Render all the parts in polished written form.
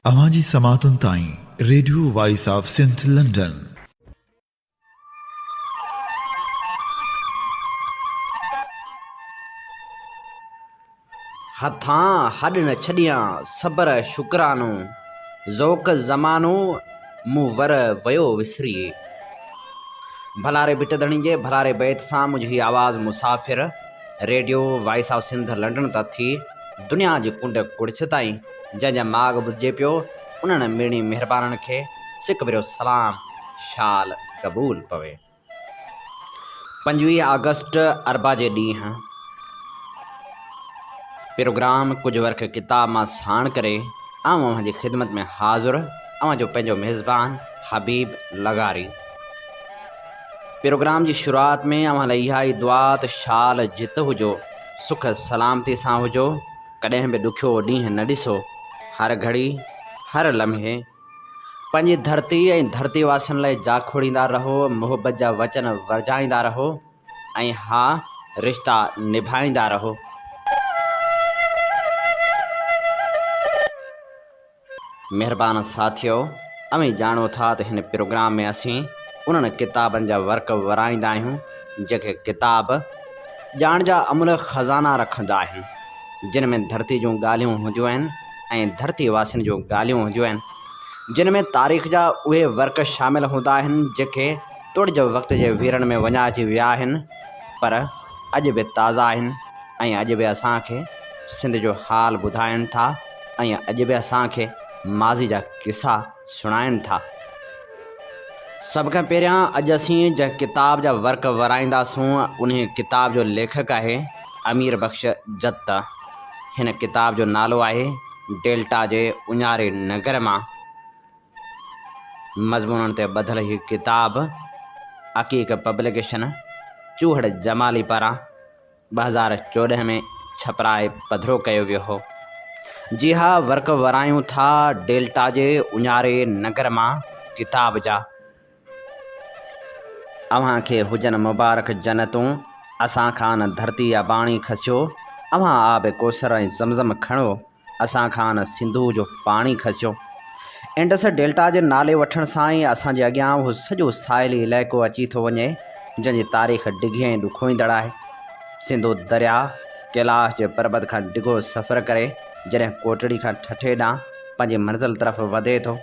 अवांजी समातुन ताईं radio voice of Sindh London. हथां हॾ न छॾियां सबर शुकरानो, ज़ोक़ ज़मानो मूं वर वयो विसरिए। भलारे बिटदणी जे भलारे बैत सां मुंहिंजी आवाज़ मुसाफ़िर radio voice of Sindh London तां थी दुनिया जी कुंड कुड़िछ ताईं जंहिंजा माॻ ॿुधिजे पियो उन्हनि मिड़नी महिरबाननि खे सिक भेरो सलाम शाल क़बूल पवे। 25 अगस्त अरबा जे ॾींहुं प्रोग्राम कुछ वर्क किताब मां साण करे अवां जी ख़िदमत में हाज़ुर अवां जो पंहिंजो मेज़बान हबीब लगारी। प्रोग्राम जी शुरुआत में अवां लाइ इहा ई दुआ त शाल जित हुजो, सुख सलामती सां हुजो, कॾहिं बि ॾुखियो ॾींहुं न ॾिसो, हर घड़ी हर लम्हे पंहिंजी धरती ऐं धरती वासियुनि लाइ जाखोड़ींदा रहो, मोहब्बत जा वचन वॼाईंदा रहो ऐं हा रिश्ता निभाईंदा रहो। मेहरबान साथियो, अवी ॼाणो था त हिन प्रोग्राम में असीं उन्हनि किताबनि जा वर्क वराईंदा आहियूं जेके किताब ॼाण जा अमुल ख़ज़ाना रखंदा आहिनि, जिन में धरती जूं ॻाल्हियूं हूंदियूं आहिनि ऐं धरती वासियुनि जूं ॻाल्हियूं हूंदियूं आहिनि, जिन में तारीख़ जा उहे वर्क शामिल हूंदा आहिनि जेके तुड़ जो वक़्त जे वीरनि में वञाइजी विया आहिनि पर अॼु बि ताज़ा आहिनि ऐं अॼु बि असांखे सिंध जो हाल ॿुधाइनि था ऐं अॼु बि असांखे माज़ी जा किसा सुणाइनि था। सभ खां पहिरियां अॼु असीं जंहिं किताब जा वर्क वराईंदासूं उन किताब जो लेखक आहे अमीर बख़्श जत। हिन किताब जो नालो आहे डेल्टा जे उञारे नगर मां। मज़मूननि ते ॿधल ही किताब अकीक पब्लिकेशन चूहड़ जमाली पारां 2014 में छपराए पधिरो कयो वियो हो। जी हा, वर्क वरायूं था डेल्टा जे उञारे नगर मां किताब जा। अव्हां खे हुजन मुबारक जन्नतूं, असां खां न धरती या बाणी खसियो, अव्हां आब कोसर ऐं ज़मज़म खणो, असां खां न सिंधू जो पाणी खसियो। इंडस डेल्टा जे नाले वठण सां ई असांजे अॻियां उहो सॼो साहिली इलाइक़ो अची थो वञे जंहिंजी तारीख़ डिघी ऐं ॾुखोईंदड़ आहे। सिंधू दरिया कैलाश जे पर्बत खां डिघो सफ़र करे जॾहिं कोटड़ी खां ठठे ॾांहुं पंहिंजी मंज़िल तरफ़ वधे थो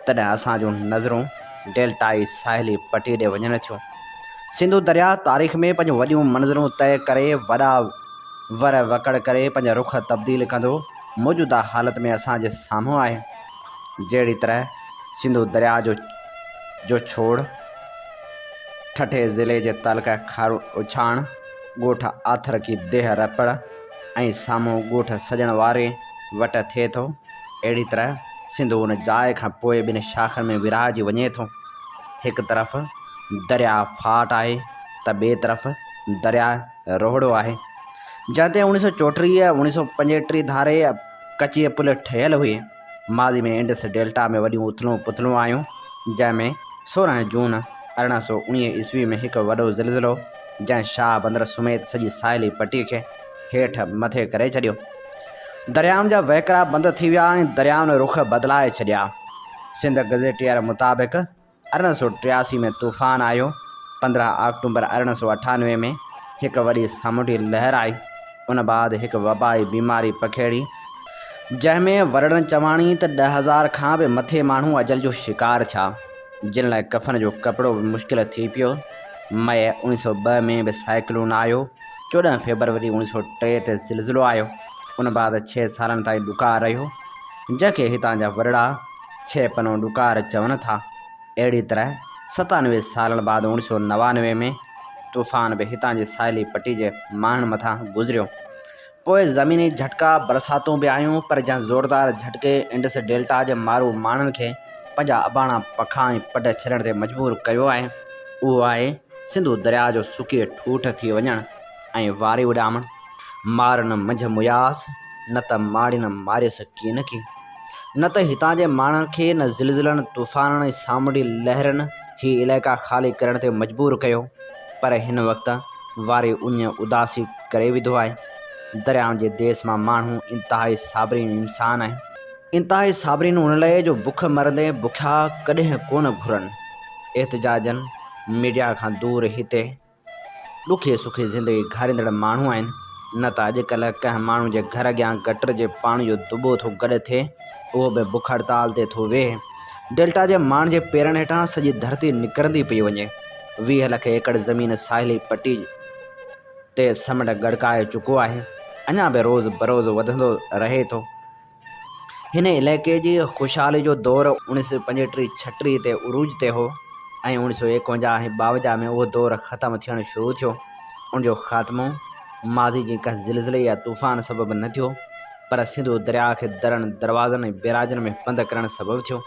तॾहिं असांजूं नज़रूं डेल्टा जी साहिली पटी ॾे वञनि थियूं। सिंधू दरिया तारीख़ में पंहिंजूं वॾियूं मंज़िलूं तय करे वॾा वर वकड़ करे पंहिंजा रुख तब्दील कंदो मौजूदा हालत में असांजे साम्हूं आहे। जहिड़ी तरह सिंधू दरिया जो छोड़ ठठे ज़िले जे तालुका खार उछाण ॻोठ आथर की देह रपड़ ऐं साम्हूं ॻोठ सॼण वारे वट थिए थो, अहिड़ी तरह सिंधू उन जाइ खां पोइ ॿिनि शाखनि में विरहाइजी वञे थो। हिकु तरफ़ दरिया फाट आहे त ॿिए तरफ़ दरिया रोहड़ो आहे। जंहिं ते 1934 1935 धारे कची पुल ठहियल हुई। माज़ी में इंडस डेल्टा में वॾियूं उथलूं पुथलूं आयूं, जंहिंमें 16 जून 1819 ईस्वी में हिकु वॾो ज़िलज़िलो जंहिं शाह बंदर समेत सॼी साहिली पटी खे हेठि मथे करे छॾियो। दरियाउनि जा वहिकरा बंदि थी विया ऐं दरियाउनि रुख बदिलाए छॾिया। सिंध गज़ेटियर मुताबिक़ 1883 में तूफ़ान आयो। 15 अक्टूबर 1898 में हिकु वॾी सामुंडी लहर आई। उन बाद हिकु वबाई बीमारी पखेड़ी जंहिंमें वरड़नि चवाणी त 10,000 खां बि मथे माण्हू अजल जो शिकार थिया, जिन लाइ कफ़न जो कपिड़ो बि मुश्किल थी पियो। मई 1902 में बि साइक्लोन आयो। 14 फरवरी 1903 ते ज़िलज़िलो आयो। उन बाद 6 सालनि ताईं ॾुकार रहियो, जंहिंखे हितां जा वरड़ा 6 पनो ॾुकार चवनि था। अहिड़ी तरह 97 सालनि बाद 1999 में तूफ़ान बि हितां जी साहिली पटी जे माण्हुनि मथां गुज़रियो। पोइ ज़मीनी झटका बरसातूं बि आयूं, पर जंहिं ज़ोरदार झटके इंडस डेल्टा जे मारू माण्हुनि खे पंहिंजा अबाणा पखा ऐं पड छॾण ते मजबूर कयो आहे, उहो आहे सिंधू दरिया जो सुकी ठूठ थी वञणु ऐं वारी उॾामणु। मार न मंझि मुयास, न त माड़ी न मारियसि कीन की। न त हितां जे माण्हुनि खे न ज़िलज़िलनि तूफ़ाननि ऐं सामुंडी लहरनि ही इलाइक़ा ख़ाली करण ते मजबूर कयो, पर हिन वक़्तु वारी उञ उदासी करे विधो आहे। दरियाउनि जे देस मां माण्हू इंतिहाई साबरी इंसान आहिनि। इंतहाई साबरीन हुन लाइ जो बुख मरंदे बुखिया कॾहिं कोन घुरनि। एहतजाजन मीडिया खां दूर हिते ॾुखी सुखी ज़िंदगी घारींदड़ माण्हू आहिनि। न त अॼुकल्ह कंहिं माण्हू जे घर अॻियां गटर जे पाणी जो दुॿो थो गॾु थिए, उहो बि बुख हड़ताल ते थो वेहे। डेल्टा जे माण्हुनि जे पेरनि हेठां सॼी धरती निकिरंदी पई वञे। 20 लख एकड़ ज़मीन साहिली पटी ते समुंड गड़काए चुको आहे, अञा बि रोज़ बरोज़ वधंदो रहे थो। हिन इलाइक़े जी ख़ुशहाली जो दौरु 1935-36 ते उरूज ते हो ऐं 1951 ऐं 52 में उहो दौरु ख़तमु थियणु शुरू थियो। उनजो ख़ात्मो माज़ी जी कंहिं ज़िलज़िले या तूफ़ान सबबु न थियो, पर सिंधु दरिया खे दरनि दरवाज़नि ऐं बैराजनि में बंदि करणु सबबु थियो।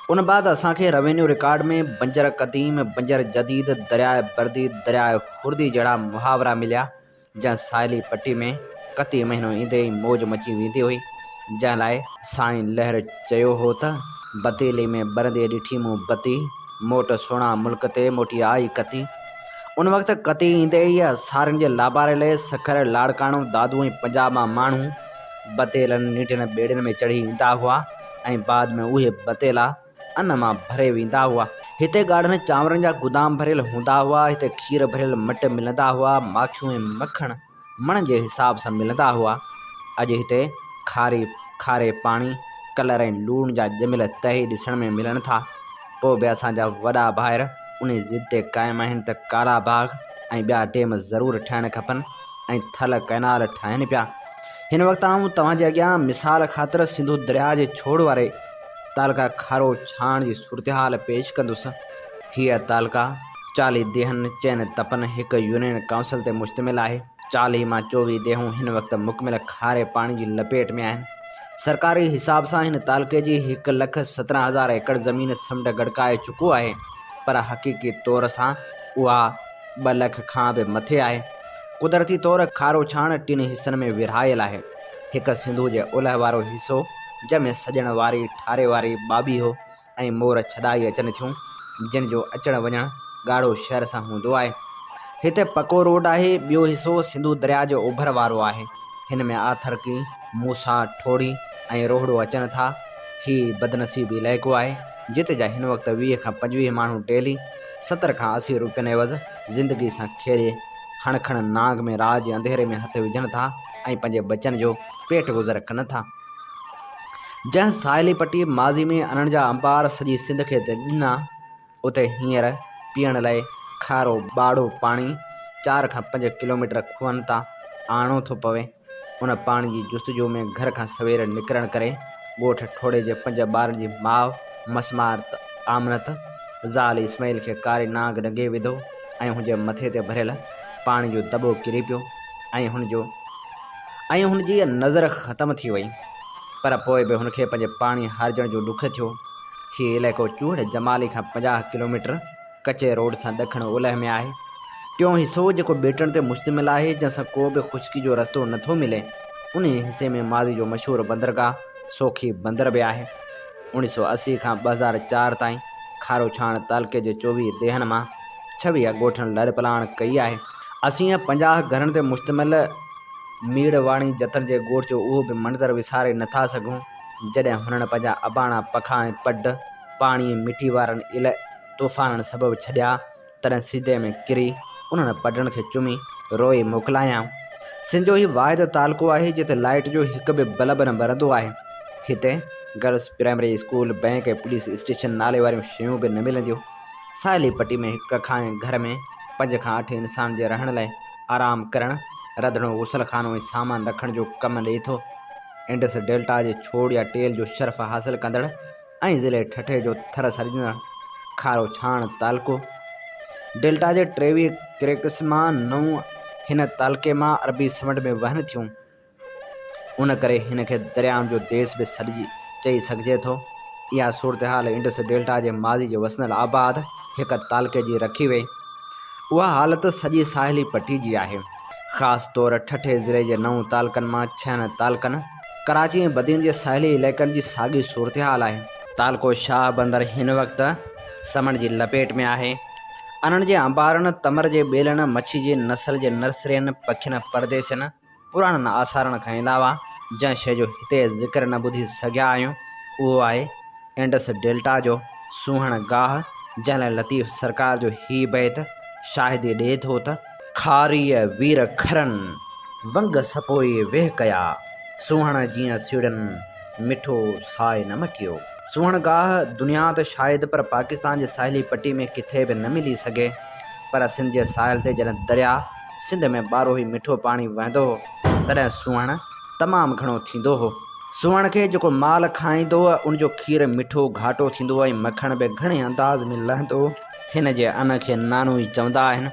उन बाद असांखे रेवेन्यू रिकॉर्ड में बंजर क़दीम, बंजर जदीद, दरियाए बर्दी, दरियाए खुर्दी जहिड़ा मुहावरा मिलिया, जंहिं साहिली पट्टी में कती महीनो ईंदे ई मौज मची वेंदी हुई, जंहिं लाइ साईं लहर चयो हो त बतीली में बरंदे ॾिठी मूं बती, मोट सोणा मुल्क ते मोटी आई कती। उन वक़्तु कती ईंदे ई सारनि जे लाबारे लाइ सखर लाड़काणो दादू ऐं पंजाब मां माण्हू बतेलनि नीटियुनि ॿेड़ियुनि में चढ़ी ईंदा हुआ ऐं बाद में उहे बतेला अन मां भरे वेंदा हुआ। हिते ॻाढ़नि चांवरनि जा गुदाम भरियल हूंदा हुआ, हिते खीर भरियल मट मिलंदा हुआ, माखियूं ऐं मखण मण जे हिसाब सां मिलंदा हुआ। अॼु हिते खारे पाणी, कलर ऐं लूण जा ॼमियल तहे ॾिसण में मिलनि था। पोइ बि असांजा वॾा ॿाहिरि उन ज़िद ते क़ाइमु आहिनि त काला बाग ऐं ॿिया डेम ज़रूरु ठाहिणु खपनि ऐं थल कैनाल ठाहिनि पिया। हिन वक़्तु आऊं तव्हांजे अॻियां मिसाल ख़ातिर सिंधु दरिया जे छोड़ वारे तालका खारो छाण जी सूरतहाल पेश कंदुसि। हीअ तालका 40 देहनि, चइनि तपनि, हिकु यूनियन काउंसिल ते मुश्तमिल आहे। 40 मां 24 देहूं हिन वक़्तु मुकमिल खारे पाणी जी लपेट में आहिनि। सरकारी हिसाब सां हिन तालके जी 1,17,000 एकड़ ज़मीन समुंड गड़काए चुको आहे, पर हक़ीक़ी तौर सां उहा 2 लख खां बि मथे आहे। कुदरती तौरु खारो छाण 3 हिसनि में विरहायल आहे। हिकु सिंधु जे ओलह वारो हिसो, जंहिंमें सॼण वारी ठारे वारी ॿाबी हो ऐं मोर छॾाई अचनि थियूं, जिन जो अचणु वञणु ॻाढ़ो शहर सां हूंदो आहे। हिते पको रोड आहे। ॿियो हिसो सिंधु दरिया जो ओभर वारो आहे। हिन में आथरकी, मूसा, ठोड़ी ऐं रोहड़ो अचनि था। ही बदनसीबी इलाइक़ो आहे जिते जा हिन वक़्तु 20 खां 25 माण्हू डेली 70 खां 80 रुपयनि एवज़ ज़िंदगी सां खेॾे हणखण नांग में रात जे अंधेरे में हथु विझनि था ऐं पंहिंजे बचनि जो पेट गुज़र कनि था। जंहिं साहिली पट्टी माज़ी में अननि जा अंबार सॼी सिंध खे ॾिना, उते हींअर पीअण लाइ खारो ॿाढ़ो पाणी 4 खां 5 किलोमीटर खूहनि तां आणो थो पवे। उन पाणी जी जुस्तजू में घर खां सवेर निकिरण करे ॻोठ ठोड़े जे 5 ॿारनि जी माउ मसमार आमनत ज़ाल इस्माइल खे कारी नांग रंगे विधो ऐं हुनजे मथे ते भरियल पाणी जो दॿो किरी पियो ऐं हुनजी नज़र ख़तमु थी वई। पर पोइ बि हुनखे पंहिंजे पाणी हारजण जो ॾुख थियो। हीउ इलाइक़ो चूड़ जमाली खां 50 किलोमीटर कचे रोड सां ॾखण ओलह में आहे। टियों हिसो जेको ॿेटनि ते मुश्तमिल आहे, जंहिंसां को बि ख़ुश्की जो रस्तो नथो मिले, उन हिसे में माज़ी जो मशहूरु बंदरगाह सोखी बंदर बि आहे। 1980 खां 2004 ताईं खारो छाण तालके जे 24 देहनि मां 26 ॻोठनि लड़पलाण कई आहे। 80-50 घरनि ते मुश्तमिल मीड़वाणी जतन जे ॻोठ जो उहो बि मंज़र विसारे नथा सघूं, जॾहिं हुननि पंहिंजा अबाणा पखा ऐं पड पाणी मिटी वारनि तूफ़ाननि सबबु छॾिया, तॾहिं सीधे में किरी उन्हनि पडनि खे चुमी रोई मोकिलायाऊं। सिंध जो ही वाहिद तालको आहे जिते लाइट जो हिकु बि बल्ब न ॿरंदो आहे। हिते गर्ल्स प्राइमरी स्कूल, बैंक ऐं पुलिस स्टेशन नाले वारियूं शयूं बि न मिलंदियूं। साहिली पट्टी में हिक खां घर में 5 खां 8 इंसान जे रहण लाइ आराम करणु, रंधिणो, गुसलखानो ऐं सामान रखण जो कमु ॾिए थो। इंडस डेल्टा जे छोड़ या टेल जो शर्फ़ हासिलु कंदड़ ऐं ज़िले ठठे जो थर सरिजंदड़ खारो छाण तालको डेल्टा जे 23 क्रेक्स मां 9 हिन तालके मां अरबी समुंड में वहनि थियूं। उन करे हिन खे दरियाउनि जो देश बि चई सघिजे थो। इहा सूरतहाल इंडस डेल्टा जे माज़ी जो वसनल आबाद हिक तालके जी रखी वई। उहा हालत सॼी साहिली पट्टी जी आहे। ख़ासि तौरु ठठे ज़िले जे 9 तालकनि मां 6 तालकनि कराची ऐं बदीन जे साहिली इलाइक़नि जी साॻी सूरतहाल आहे। तालको शाह बंदर हिन वक़्तु समुंड जी लपेट में आहे। अननि जे अंबारनि, तमर जे ॿेलनि, मच्छी जी नस्ल जे नर्सरियुनि, पखियुनि परदेसनि, पुराणनि आसारनि खां अलावा जंहिं शइ जो हिते ज़िक्र न ॿुधी सघिया आहियूं उहो आहे इंडस डेल्टा जो सूहण गाह, जंहिं लाइ लतीफ़ सरकार जो ही बैत शाहिदी ॾिए थो त खारीअ वीर खरनि वंग सपोई वेह कया, सूहण जीअं सीड़नि मिठो साए न मटियो। सूहण गाह दुनिया त शायदि पर पाकिस्तान जे साहिली पट्टी में किथे बि न मिली सघे, पर सिंध जे साहिल ते जॾहिं दरिया सिंध में ॿारो ई मिठो पाणी वहंदो हो तॾहिं सूहण तमामु घणो थींदो हो। सूहण खे जेको माल खाईंदो उनजो खीरु मिठो घाटो थींदो ऐं मखण बि घणे अंदाज़ में लहंदो। हिन जे अन खे नानू ई चवंदा आहिनि,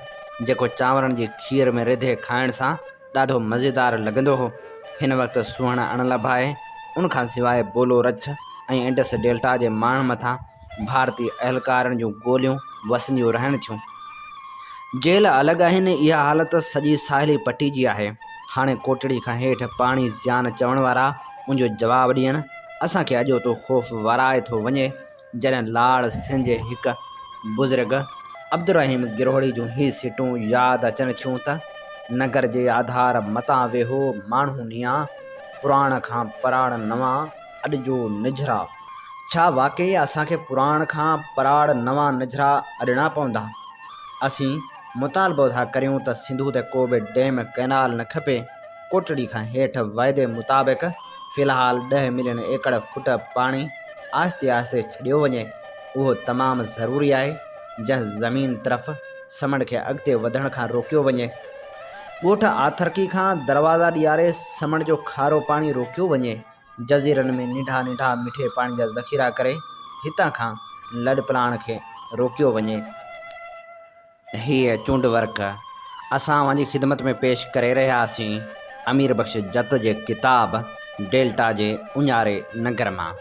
जेको चांवरनि जी खीर में रिधे खाइण सां ॾाढो मज़ेदार लॻंदो हो। हिन वक़्तु सूहण अणलभ आहे। उनखां सवाइ बोलो रछ ऐं इंडस डेल्टा जे माण्हुनि मथां भारतीय अहलकारनि जूं गोलियूं वसंदियूं रहनि थियूं। जेल अलॻि आहिनि, इहा हालत सॼी साहिली पट्टी जी आहे। हाणे कोटड़ी खां हेठि पाणी ज़ियान चवण वारा मुंहिंजो जवाबु ॾियनि, असांखे अॼोतो ख़ौफ़ वराए थो वञे जॾहिं लाड़ सिंध जे हिकु बुज़ुर्ग अब्दुर्रहीम गिरोड़ी जूं ही सीटूं यादि अचनि थियूं त नगर जे आधार मतां वेहो माण्हू निया, पुराण खां पराड़ नवां अॼु जो निझरा। छा वाक़ई असांखे पुराण खां पराड़ नवां निझरा अॾणा पवंदा? असीं मुतालबो था करियूं त सिंधू ते को बि डैम कैनाल न खपे। कोटड़ी खां हेठि वाइदे मुताबिक़ फ़िलहाल 10 मिलियन एकड़ फुट पाणी आहिस्ते आहिस्ते छॾियो वञे। उहो तमामु ज़रूरी आहे, जंहिं ज़मीन तरफ़ समंड खे अॻिते वधण खां रोकियो वञे। ॻोठ आथरकी खां दरवाज़ा ॾियारे समंड जो खारो पाणी रोकियो वञे। जज़ीरनि में निढा निढा मिठे पाणी जा ज़ख़ीरा करे हितां खां लॾपलाण खे रोकियो वञे। हीअ चूंड वर्क असां वञी ख़िदमत में पेश करे रहियासीं अमीर बख़्श जत जे किताब डेल्टा जे उञारे नगर मां।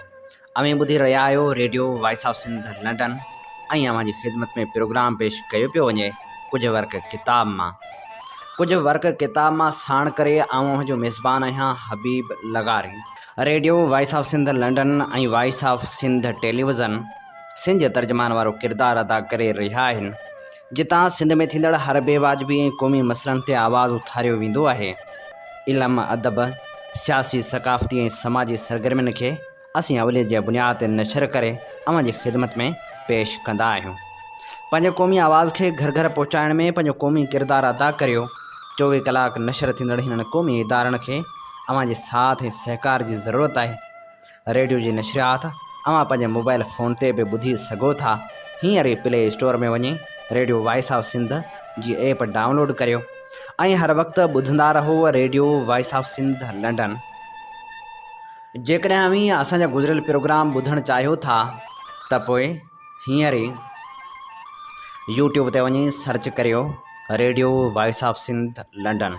अवें ॿुधी रहिया आहियो radio voice of Sindh London ऐं अव्हां जी ख़िदमत में प्रोग्राम पेश कयो पियो वञे कुझु वर्क किताब मां। कुझु वर्क किताब मां साण करे आऊं जो मेज़बान आहियां Habib Lagari. Radio voice of Sindh London ऐं voice of Sindh television Sindh जे तर्जमान वारो किरदारु अदा करे रहिया आहिनि, जितां सिंध में थींदड़ हर बेवाजिबी ऐं क़ौमी मसइलनि ते आवाज़ उथारियो वेंदो आहे। इल्मु अदब सियासी सक़ाफ़ती ऐं समाजी सरगर्मियुनि खे असीं अवलियत जे बुनियाद ते नशर करे अव्हां जी ख़िदमत में पेश कंदा आहियूं। पंहिंजे क़ौमी आवाज़ खे घर घर पहुचाइण में पंहिंजो क़ौमी किरदारु अदा करियो। 24 कलाक नशर थींदड़ हिननि क़ौमी इदारनि खे अव्हां जे साथ ऐं सहकार जी ज़रूरत आहे। रेडियो जी नशरियात अव्हां पंहिंजे मोबाइल फ़ोन ते बि ॿुधी सघो था। हींअर ई प्ले स्टोर में वञी रेडियो वॉइस ऑफ सिंध जी ऐप डाउनलोड करियो ऐं हर वक़्तु ॿुधंदा रहो radio voice of Sindh London. जेकॾहिं अव्हीं असांजा गुज़िरियल प्रोग्राम ॿुधणु चाहियो था त पोइ हींअर ई यूट्यूब ते वञी सर्च करियो radio voice of Sindh London.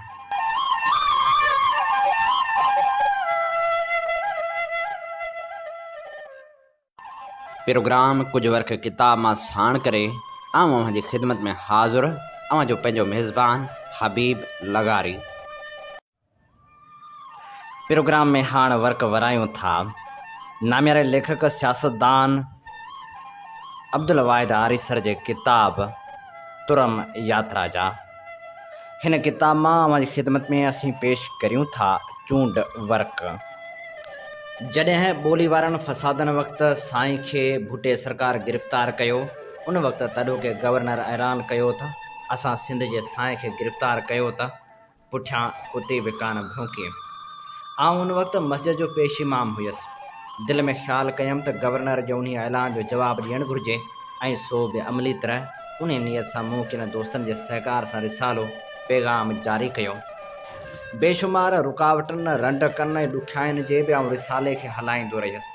Programme कुझु वर्क किताब मां साण करे अव्हां जी ख़िदमत में हाज़ुर अव्हां जो पंहिंजो मेज़बान हबीब लगारी। प्रोग्राम में हाणे वर्क वरायूं था नामियारे लेखक सियासतदान अब्दुल वाहिद आरिसर जे किताब तुरम यात्रा जा। हिन किताब मां अव्हां जी ख़िदमत में असीं पेश करियूं था चूंड वर्क। जॾहिं ॿोली वारनि फ़सादनि वक़्तु साईं खे भुटे सरकार गिरफ़्तार कयो, उन वक़्तु तॾो के गवर्नर ऐलान कयो त असां सिंध जे साईं खे गिरफ़्तार कयो त पुठियां कुते बि कान भौंके। आउं उन वक़्तु मस्जिद जो पेश इमाम हुयसि। दिलि में ख़्यालु कयमि त गवर्नर जो उन ऐलान जो जवाबु ॾियणु घुरिजे ऐं सो बि अमली तरह उन नियत सां मूं किन दोस्तनि जे सहकार सां रिसालो पैगाम जारी कयो। बेशुमार रुकावटनि रंडकनि ऐं ॾुखियाईनि जे बि आउं रिसाले खे हलाईंदो रहियुसि।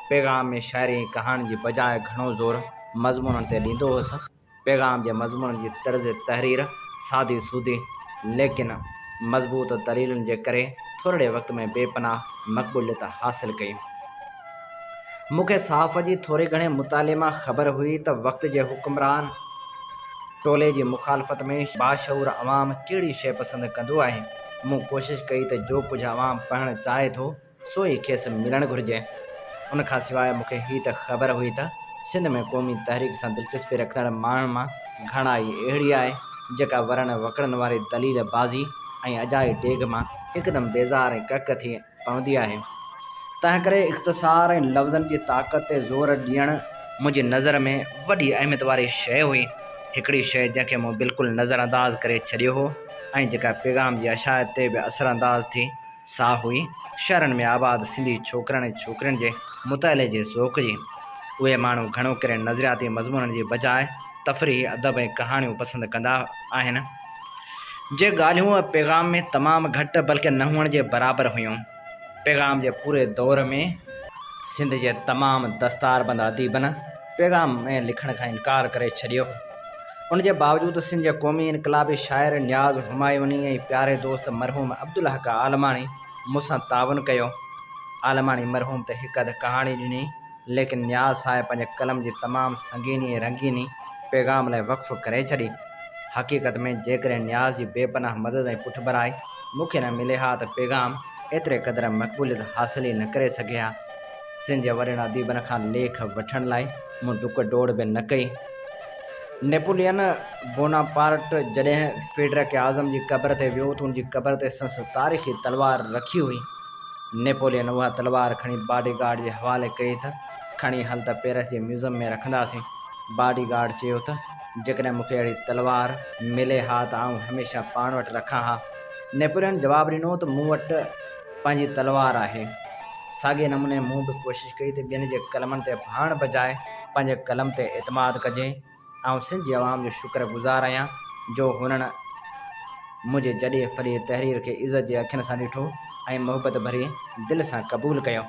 पैगाम में शाइरी ऐं कहाणी जी बजाए घणो ज़ोर मज़मूननि ते ॾींदो हुअसि। पैगाम जे मज़मूननि जी तर्ज़ तहरीर सादी सूदी लेकिन मज़बूत दलीलुनि जे करे थोरे वक़्त में बेपनाह मक़बूलियत हासिल कई। मूंखे सहाफ़ जी थोरे घणे मुताले मां ख़बर हुई त वक़्त जे हुक्मरान टोले जी मुखालफ़त में बाशऊर अवाम कहिड़ी शइ पसंदि कंदो आहे। मूं कोशिशि कई त जो कुझु अवाम पढ़णु चाहे थो सो ई खेसि मिलणु घुरिजे। उन खां सवाइ मूंखे हीअ त ख़बर हुई त सिंध में क़ौमी तहरीक सां दिलचस्पी रखंदड़ माण्हुनि मां घणा ई अहिड़ी आहे जेका वरण वकड़नि वारी दलील बाज़ी ऐं अजाई डेग मां हिकदमि बेज़ार ऐं कक थी पवंदी आहे। तंहिं करे इख़्तिसार ऐं लफ़्ज़नि जी ताक़त ते ज़ोर ॾियणु मुंहिंजी नज़र में वॾी अहमियत वारी शइ हुई। हिकिड़ी शइ जंहिंखे मूं बिल्कुलु नज़रअंदाज़ करे छॾियो हो ऐं जेका पैगाम जी अशायत ते बि असरअंदाज़ थी, सा हुई शहरनि में आबाद सिंधी छोकिरनि ऐं छोकिरियुनि जे मुताले जे ज़ौक़ जी। उहे माण्हू घणो करे नज़रियाती मज़मूननि जी बजाए तफ़रीह, अदब ऐं कहाणियूं पसंदि कंदा आहिनि। जे ॻाल्हियूं पैगाम में तमामु घटि बल्कि न हुअण जे बराबरि हुयूं। पैगाम जे पूरे दौर में सिंध जे तमामु दस्तारबंद अदीबनि पैगाम में लिखण खां इनकार करे छॾियो। उन जे बावजूदि सिंध जे क़ौमी इनक़लाबी शाइर न्याज़ हुमायूनी ऐं प्यारे दोस्त मरहूम अब्दुल हक आलमाणी मूंसां तावन कयो। आलमाणी मरहूम ते हिकु अधु कहाणी ॾिनी, लेकिन न्याज़ साहिब पंहिंजे कलम जी तमामु संगीनी ऐं रंगीनी पैगाम लाइ वक़्फ़ करे छॾी। हक़ीक़त में जेकॾहिं न्याज़ जी बेपनाह मदद ऐं पुठिभराई मूंखे न मिले हा त पैगाम एतिरे क़दुरु मक़बूलियत हासिल ई न करे सघे हा। सिंध जे वॾनि अदीबनि खां लेख वठण लाइ मूं डुक डोड़ बि न कई। नेपोलियन बोनापार्ट जॾहिं फेडरक आज़म जी क़बर ते वियो त उनजी क़बर ते संस तारीख़ी तलवार रखी हुई। नेपोलियन उहा तलवार खणी बॉडीगार्ड जे हवाले कई त खणी हल त पेरिस जे म्यूज़ियम में रखंदासीं। बॉडीगार्ड चयो त जेकॾहिं मूंखे अहिड़ी तलवार मिले हा त आउं हमेशह पाण वटि रखां हा। नेपोलियन जवाबु ॾिनो त मूं वटि पंहिंजी तलवार आहे। साॻिए नमूने मूं बि कोशिशि कई त ॿियनि जे कलमनि ते भाण बजाए पंहिंजे कलम ते एतमाद कजे। ऐं सिंध जी आवाम जो शुक्रगुज़ार आहियां जो हुननि मुंहिंजे जॾहिं फरी तहरीर खे इज़त जे अखियुनि सां ॾिठो ऐं मोहबत भरी दिलि सां क़बूलु कयो।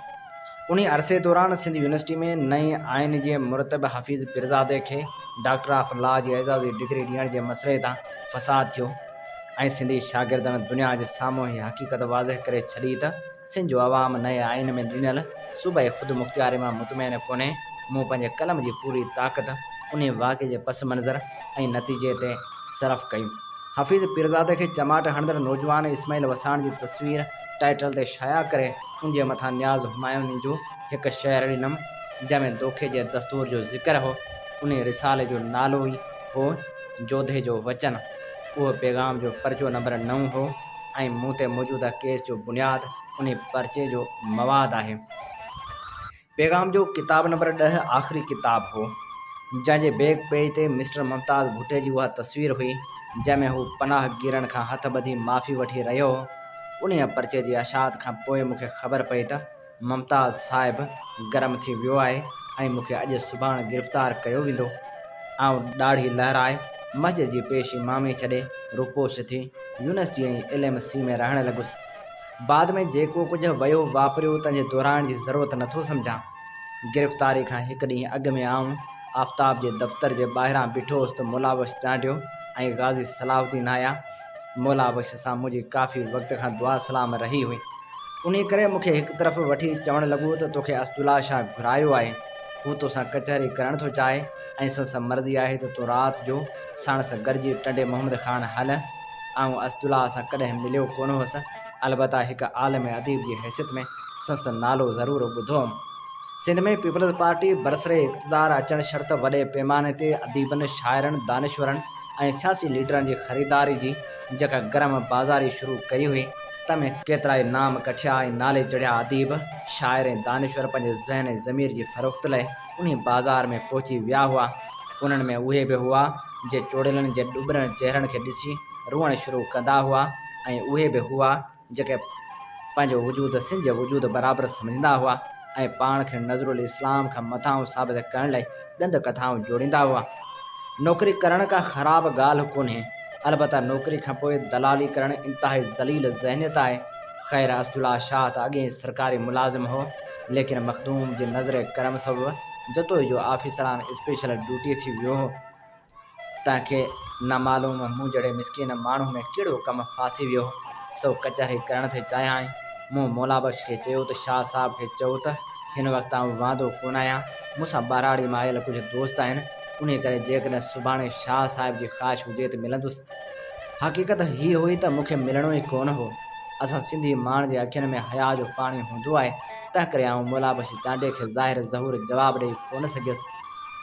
उन अरसे दौरान सिंध यूनिवर्सिटी में नई आइन जे मुरतब हफ़ीज़ पीरज़ादे खे डॉक्टर ऑफ लॉ जी एज़ाज़ी डिग्री ॾियण जे मसइले तां फ़साद थियो ऐं सिंधी शागिर्दनि दुनिया जे साम्हूं ई हक़ीक़त वाज़ह करे छॾी त सिंध जो अवाम नए आइन में ॾिनल सूबे ख़ुदि मुख़्तियारी मां मुतमइन कोन्हे। मूं पंहिंजे कलम जी पूरी ताक़त उन वाक़े जे पस मंज़र ऐं नतीजे ते सरफ़ कई। हफ़ीज़ पीरज़ादे खे चमाट हणंदड़ नौजवान इस्माइल वसाण जी तस्वीर टाइटल ते शाया करे उन जे मथां न्याज़ हुमायूनी जो हिकु शेर ॾिनमि जंहिंमें दोखे जे दस्तूर जो ज़िक्र हो। उन रिसाले जो नालो ई हो जोधे जो वचन। उहो पैगाम जो पर्चो नंबर 9 हो ऐं मूं ते मौजूदा केस जो बुनियाद उन पर्चे जो मवाद आहे। पैगाम जो किताब नंबर 10 आख़िरी किताब हो, जंहिंजे बैक पेज ते मिस्टर मुमताज़ भुट्टे जी उहा तस्वीर हुई जंहिंमें हू पनाह गिरनि खां हथ ॿधी माफ़ी वठी रहियो हो। उन पर्चे जी अशात खां पोइ मूंखे ख़बर पई त मुमताज़ साहिबु गरम थी वियो आहे ऐं मूंखे अॼु सुभाणे गिरफ़्तार कयो वेंदो। आउं ॾाढी लहराए मस्जिद जी पेश इमामी छॾे रुपोश थी यूनिवर्सिटी ऐं LMC में रहणु लॻुसि। बाद में जेको कुझु वियो वापरियो तंहिंजे दोहिराइण जी ज़रूरत नथो सम्झां। गिरफ़्तारी खां हिकु ॾींहुं अॻु में आउं आफ़्ताब जे दफ़्तर जे ॿाहिरां बीठो हुउसि त मुलावश चांडियो ऐं गाज़ी सलाहुद्दीन आया। मुलावश सां मुंहिंजी काफ़ी वक़्त खां दुआ सलाम रही हुई। उन करे मूंखे हिकु तरफ़ वठी चवणु लॻो त तोखे अस्तुल्ला शाह घुरायो आहे, हू तोसां कचहरी करणु थो चाहे ऐं संस मर्ज़ी आहे त तूं राति जो साणस गॾिजी टंडे मोहम्मद ख़ान हल। ऐं अस्तुल्ला सां कॾहिं मिलियो कोन हुअसि, अलबत्ता हिकु आलिम अदीब जी हैसियत में संस नालो ज़रूरु ॿुधो हुअमि। सिंध में पीपल्स पार्टी बरसरे इक़्तिदार अचणु शर्त वॾे पैमाने ते अदीबनि, शाइरनि, दानिश्वरनि ऐं सियासी लीडरनि जी ख़रीदारी जी जेका गरम बाज़ारी शुरू कई हुई, तंहिंमें केतिरा ई नाम कठिया ऐं नाले चढ़िया अदीब, शाइर ऐं दानिश्वर पंहिंजे ज़हन ऐं ज़मीर जी फ़रोख़्त लाइ उन बाज़ार में पहुची विया हुआ। उन्हनि में उहे बि हुआ जे चोड़िलनि जे ॾुभरनि चहिरनि खे ॾिसी रुअणु शुरू कंदा हुआ ऐं उहे बि हुआ जेके पंहिंजो वजूद सिंध जे वजूद बराबरि सम्झंदा हुआ ऐं पाण खे नज़रुल इस्लाम खां मथां साबित करण लाइ ॾंद कथाऊं जोड़ींदा हुआ। नौकरी करण का ख़राबु ॻाल्हि कोन्हे, अलबत्ता नौकरी खां पोइ दलाली करणु इंतिहाई ज़लील ज़हनियत आहे। ख़ैर अस्तुल्ला शाह त अॻे सरकारी मुलाज़िम हो, लेकिन मखदूम जी नज़र करम सबबु जतो जो ऑफिसरान स्पेशल ड्यूटी थी वियो हो। तंहिंखे न मालूम मूं जहिड़े मिसकिन माण्हू में कहिड़ो कमु फासी वियो। सो कचहरी करण थे चाहियां। मूं मौलाबख्श खे चयो त शाह साहब खे चओ त हिन वक़्तु आउं वांदो कोन आहियां, मूंसां ॿाराड़ी मां आयल कुझु दोस्त आहिनि, उन करे जेकॾहिं सुभाणे शाह साहिब जी ख़्वाहिश हुजे त मिलंदुसि। हक़ीक़त हीअ हुई त मूंखे मिलणो ई कोन हो। असां सिंधी माण्हुनि जे अखियुनि में हया जो पाणी हूंदो आहे, तंहिं करे आउं मौलाबख्श चांडे खे ज़ाहिर ज़हूर जवाबु ॾेई कोन सघियुसि।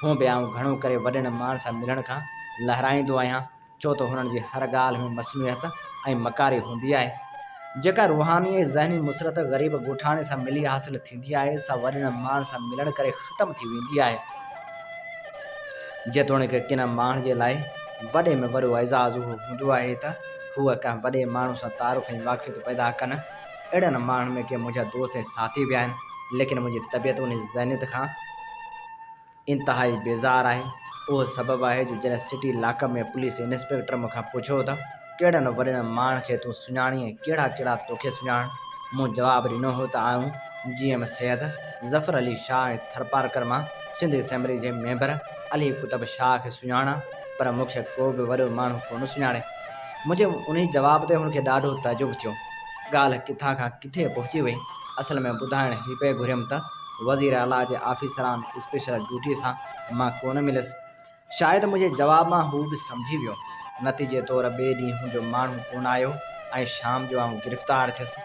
हूअं बि आउं घणो करे वॾनि माण्हुनि सां मिलण खां लहराईंदो आहियां, छो त हुननि जी हर ॻाल्हि में मसनूइयत ऐं मकारी हूंदी आहे। जेका रूहानी ऐं ज़हनी मुसरत ग़रीब ॻोठाणे सां मिली हासिल थींदी आहे सा वॾनि माण्हुनि सां मिलण करे ख़तमु थी वेंदी आहे। जेतोणीकि किन माण्हुनि जे लाइ वॾे में वॾो एज़ाज़ उहो हूंदो आहे त हूअ कंहिं वॾे माण्हू सां तारुफ़ ऐं वाक़िफ़ियत पैदा कनि। अहिड़नि माण्हुनि में के मुंहिंजा दोस्त ऐं साथी बि आहिनि, लेकिन मुंहिंजी तबियत उन ज़हनियत खां इंतिहाई बेज़ार आहे। उहो सबबु आहे जो जॾहिं सिटी लॉकअप में पुलिस इंस्पेक्टर मूंखां पुछियो त कहिड़नि वॾनि माण्हुनि खे तूं सुञाणी ऐं कहिड़ा कहिड़ा तोखे सुञाण, मूं जवाबु ॾिनो हो त आऊं GM सैयद ज़फ़र अली शाह ऐं थरपारकर मां सिंध असेंबली जे मेंबर अली कुतब शाह खे सुञाणा, पर मूंखे को बि वॾो माण्हू कोन सुञाणे। मुंहिंजे उन जवाब ते हुनखे ॾाढो तजुब थियो। ॻाल्हि किथां खां किथे पहुची वई। असल में ॿुधाइण ही पिए घुरियमि त वज़ीर आला जे ऑफिसरान स्पेशल ड्यूटी सां मां कोन मिलियसि। शायदि मुंहिंजे जवाब मां हू बि सम्झी वियो। नतीजे तौरु ॿिए ॾींहुं मुंहिंजो माण्हू कोन आयो ऐं शाम जो आउं गिरफ़्तार थियुसि।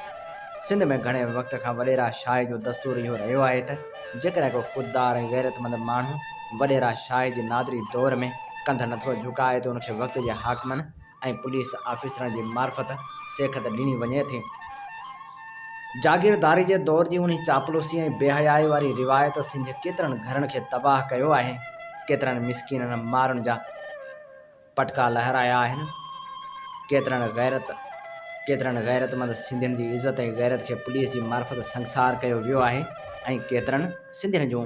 सिंध में घणे वक़्त खां वॾेरा शाही जो दस्तूर इहो रहियो आहे त जेकॾहिं को ख़ुददार ऐं गैरतमंद माण्हू वॾेरा शाही जे नादरी दौर में कंध नथो झुकाए त उनखे वक़्त जे हाकिमनि ऐं पुलिस ऑफिसरनि जी मार्फत सेखत ॾिनी वञे थी। जागीरदारी जे दौर जी उन चापलूसी ऐं बेहयाई वारी रिवायत सिंध केतिरनि घरनि खे तबाह कयो आहे। केतिरनि मिसकीननि मारुनि जा पटका लहराया आहिनि। केतिरनि गैरतमंद सिंधियुनि जी इज़त ऐं गैरत खे पुलिस जी मार्फत संसार कयो वियो आहे ऐं केतिरनि सिंधियुनि जूं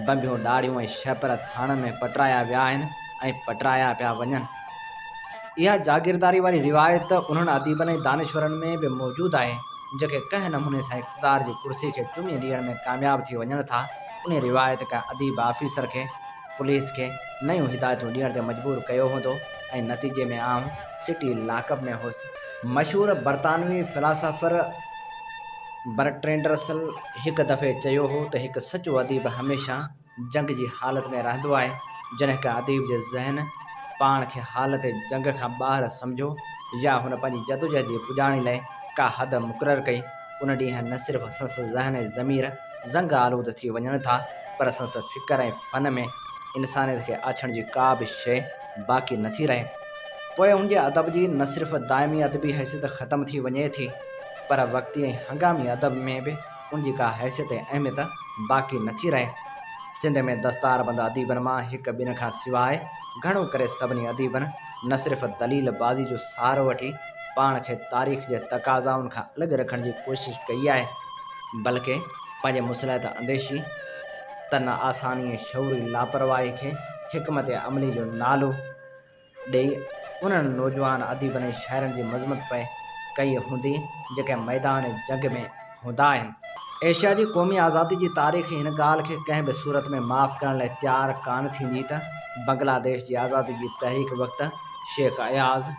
बंबियूं ॾाढ़ियूं ऐं शहपर थाणनि में पटराया विया आहिनि ऐं पटराया पिया वञनि। इहा जागीरदारी वारी रिवायत उन्हनि अदीबनि ऐं दानिश्वरनि में बि मौजूदु आहे जेके कंहिं नमूने सां इक़्तिदार जी कुर्सी खे चुमी ॾियण में कामयाबु थी वञनि था। उन रिवायत का अदीब ऑफिसर खे पुलिस खे नयूं हिदायतूं ॾियण ते मजबूर कयो हूंदो ऐं नतीजे में आउं सिटी लॉकअप में हुउसि। मशहूरु बरतानवी फ़िलासफ़र बर्ट्रैंड रसल हिकु दफ़े चयो हो त हिकु सचो अदीब हमेशह जंग जी हालत में रहंदो आहे। जॾहिं का अदीब जे ज़हन पाण खे हालत जंग खां ॿाहिरि सम्झो या हुन पंहिंजी जदोजहद जी पुॼाणी लाइ का हद मुक़ररु कई, उन ॾींहुं न सिर्फ़ु संसद ज़हन ऐं ज़मीर ज़ंग आलूद थी वञनि था, पर संसद फ़िक्र ऐं फ़न में इंसानियत खे आछण जी का बि शइ बाक़ी नथी रहे। पोइ हुनजे अदब जी न सिर्फ़ु दाइमी अदबी हैसियत ख़तमु थी वञे थी, पर वक़्ती ऐं हंगामी अदब में बि उनजी का हैसियत ऐं अहमियत बाक़ी नथी रहे। सिंध में दस्तारबंद अदीबनि मां हिकु ॿिनि खां सवाइ घणो करे सभिनी अदीबनि न सिर्फ़ु दलील बाज़ी जो सहारो वठी पाण खे तारीख़ जे तक़ाज़ाउनि खां अलॻि रखण जी कोशिशि कई आहे, बल्कि पंहिंजे मुसलहत अंदेशी तन आसानी ऐं शऊरी लापरवाही खे हिकमत अमली जो नालो ॾेई उन्हनि नौजवान अदीबनि ऐं शाइरनि जी मज़मत पे कई हूंदी जेके मैदान जंग में हूंदा आहिनि। एशिया जी क़ौमी आज़ादी जी तारीख़ हिन ॻाल्हि खे कंहिं बि सूरत में माफ़ करण लाइ तयारु कान थींदी त बांग्लादेश जी आज़ादी जी तहरीक वक़्तु शेख अयाज़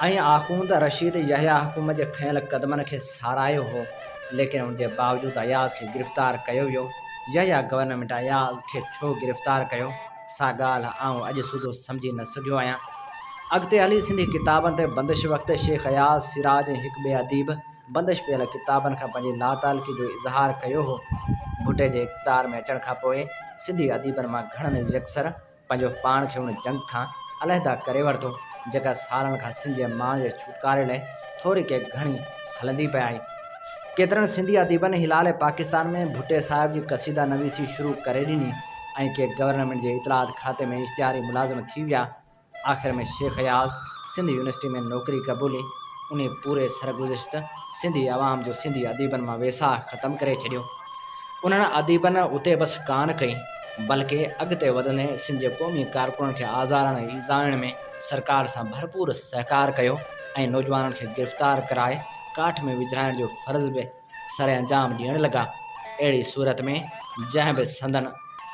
ऐं आख़ूंद रशीद यहिया हुकूमत जे खयल क़दमनि खे सारायो हो, लेकिन उनजे बावजूदि अयाज़ खे गिरफ़्तार कयो वियो। यहिया गवर्नमेंट अयाज़ खे छो गिरफ़्तार कयो, सा ॻाल्हि आउं अॼु सुधो सम्झी न सघियो आहियां। अॻिते हली सिंधी किताबनि ते बंदिश वक़्तु शेख अयाज़ सिराज ऐं हिकु ॿिए अदीब बंदिश पियल किताबनि खां पंहिंजी लातालगी जो इज़हार कयो हो। भुटे जे इक़्तिदार में अचण खां पोइ सिंधी अदीबनि मां घणनि यकसर पंहिंजो पाण खे उन जंग खां अलहदा करे वरितो जेका सालनि खां सिंध जे माण्हुनि जे छुटकारे लाइ थोरी के घणी हलंदी पई आई। केतिरनि सिंधी अदीबनि हिलाल पाकिस्तान में भुटे साहिब जी क़सीदा नवीसी शुरू करे ॾिनी ऐं के गवर्नमेंट जे इतलात खाते में इश्तिहारी मुलाज़िम थी विया। आख़िर में शेख अयाज़ सिंध यूनिवर्सिटी में नौकरी क़बूली उन पूरे सरगुज़िश्त सिंधी अवाम जो सिंधी अदीबनि मां वेसाह ख़तमु करे छॾियो। उन्हनि अदीबनि उते बसि कान कई, बल्कि अॻिते वधंदे सिंध जे क़ौमी कारकुननि खे आज़ारण ऐं ईज़ाइण में सरकार सां भरपूर सहकार कयो ऐं नौजवाननि खे गिरफ़्तार कराए काठ में विझाइण जो फ़र्ज़ बि सरे अंजाम ॾियण लॻा। अहिड़ी सूरत में जंहिं बि संदन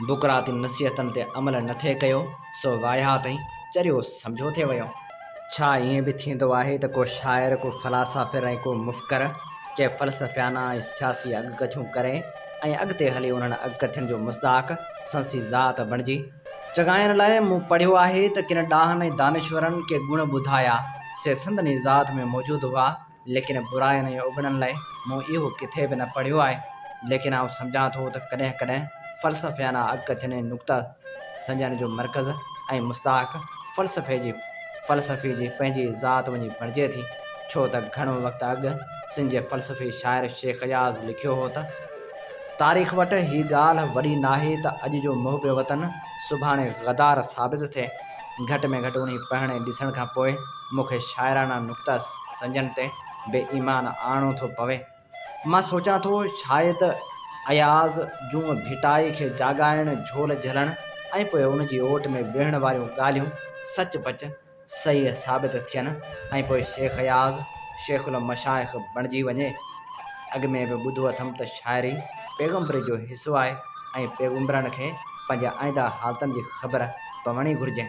बुकराती नसीहतनि ते अमल नथे कयो सो वाहियात ऐं चरियो सम्झो थे वियो। छा ईअं बि थींदो आहे त को शाइर, को फ़लासफ़िर ऐं को मुफ़कर के फ़लसफ़ियाना ऐं सियासी अॻकथियूं करे ऐं अॻिते हली उन्हनि अॻकथियुनि जो मुस्ताक संसी ज़ात बणिजी चॻाइण लाइ मूं पढ़ियो आहे त किन ॾाहनि ऐं दानिश्वरनि के गुण ॿुधाया से संदनी ज़ात में मौजूदु हुआ, लेकिन बुराइनि ऐं उबड़नि लाइ मूं इहो किथे बि न पढ़ियो आहे। लेकिन आउं सम्झां थो त कॾहिं कॾहिं फ़लसफ़ियाना अॻकथियुनि ऐं नुक़्ता संजन जो मर्कज़ ऐं मुस्ताक फ़लसफ़े जी फ़लसफ़े जी पंहिंजी ज़ात वञी बणिजे थी, छो त घणो वक़्तु अॻु सिंध जे फ़लसफ़ी शाइर शेख अयाज़ लिखियो हो त तारीख़ वटि हीअ ॻाल्हि वॾी नाहे त अॼु जो मुहिब वतन सुभाणे गदार साबित थिए। घटि में घटि उन पढ़ण ऐं ॾिसण खां पोइ मूंखे शाइराना नुक़्ता सम्झण ते बेईमान आणो थो पवे। मां सोचां थो शायदि अयाज़ जूं भिटाई खे जाॻाइण, झोल झलण ऐं पोइ उन जी ओट में वेहण वारियूं ॻाल्हियूं सचपच सही साबित थियनि ऐं पोइ शेख अयाज़ शेखुल मशाइख़ बणिजी वञे। अॻु में बि ॿुधो अथमि त शाइरी पैगम्बर जो हिसो आहे ऐं पैगम्बरनि खे पंहिंजा आईंदा हालतनि जी ख़बर पवणी घुरिजे।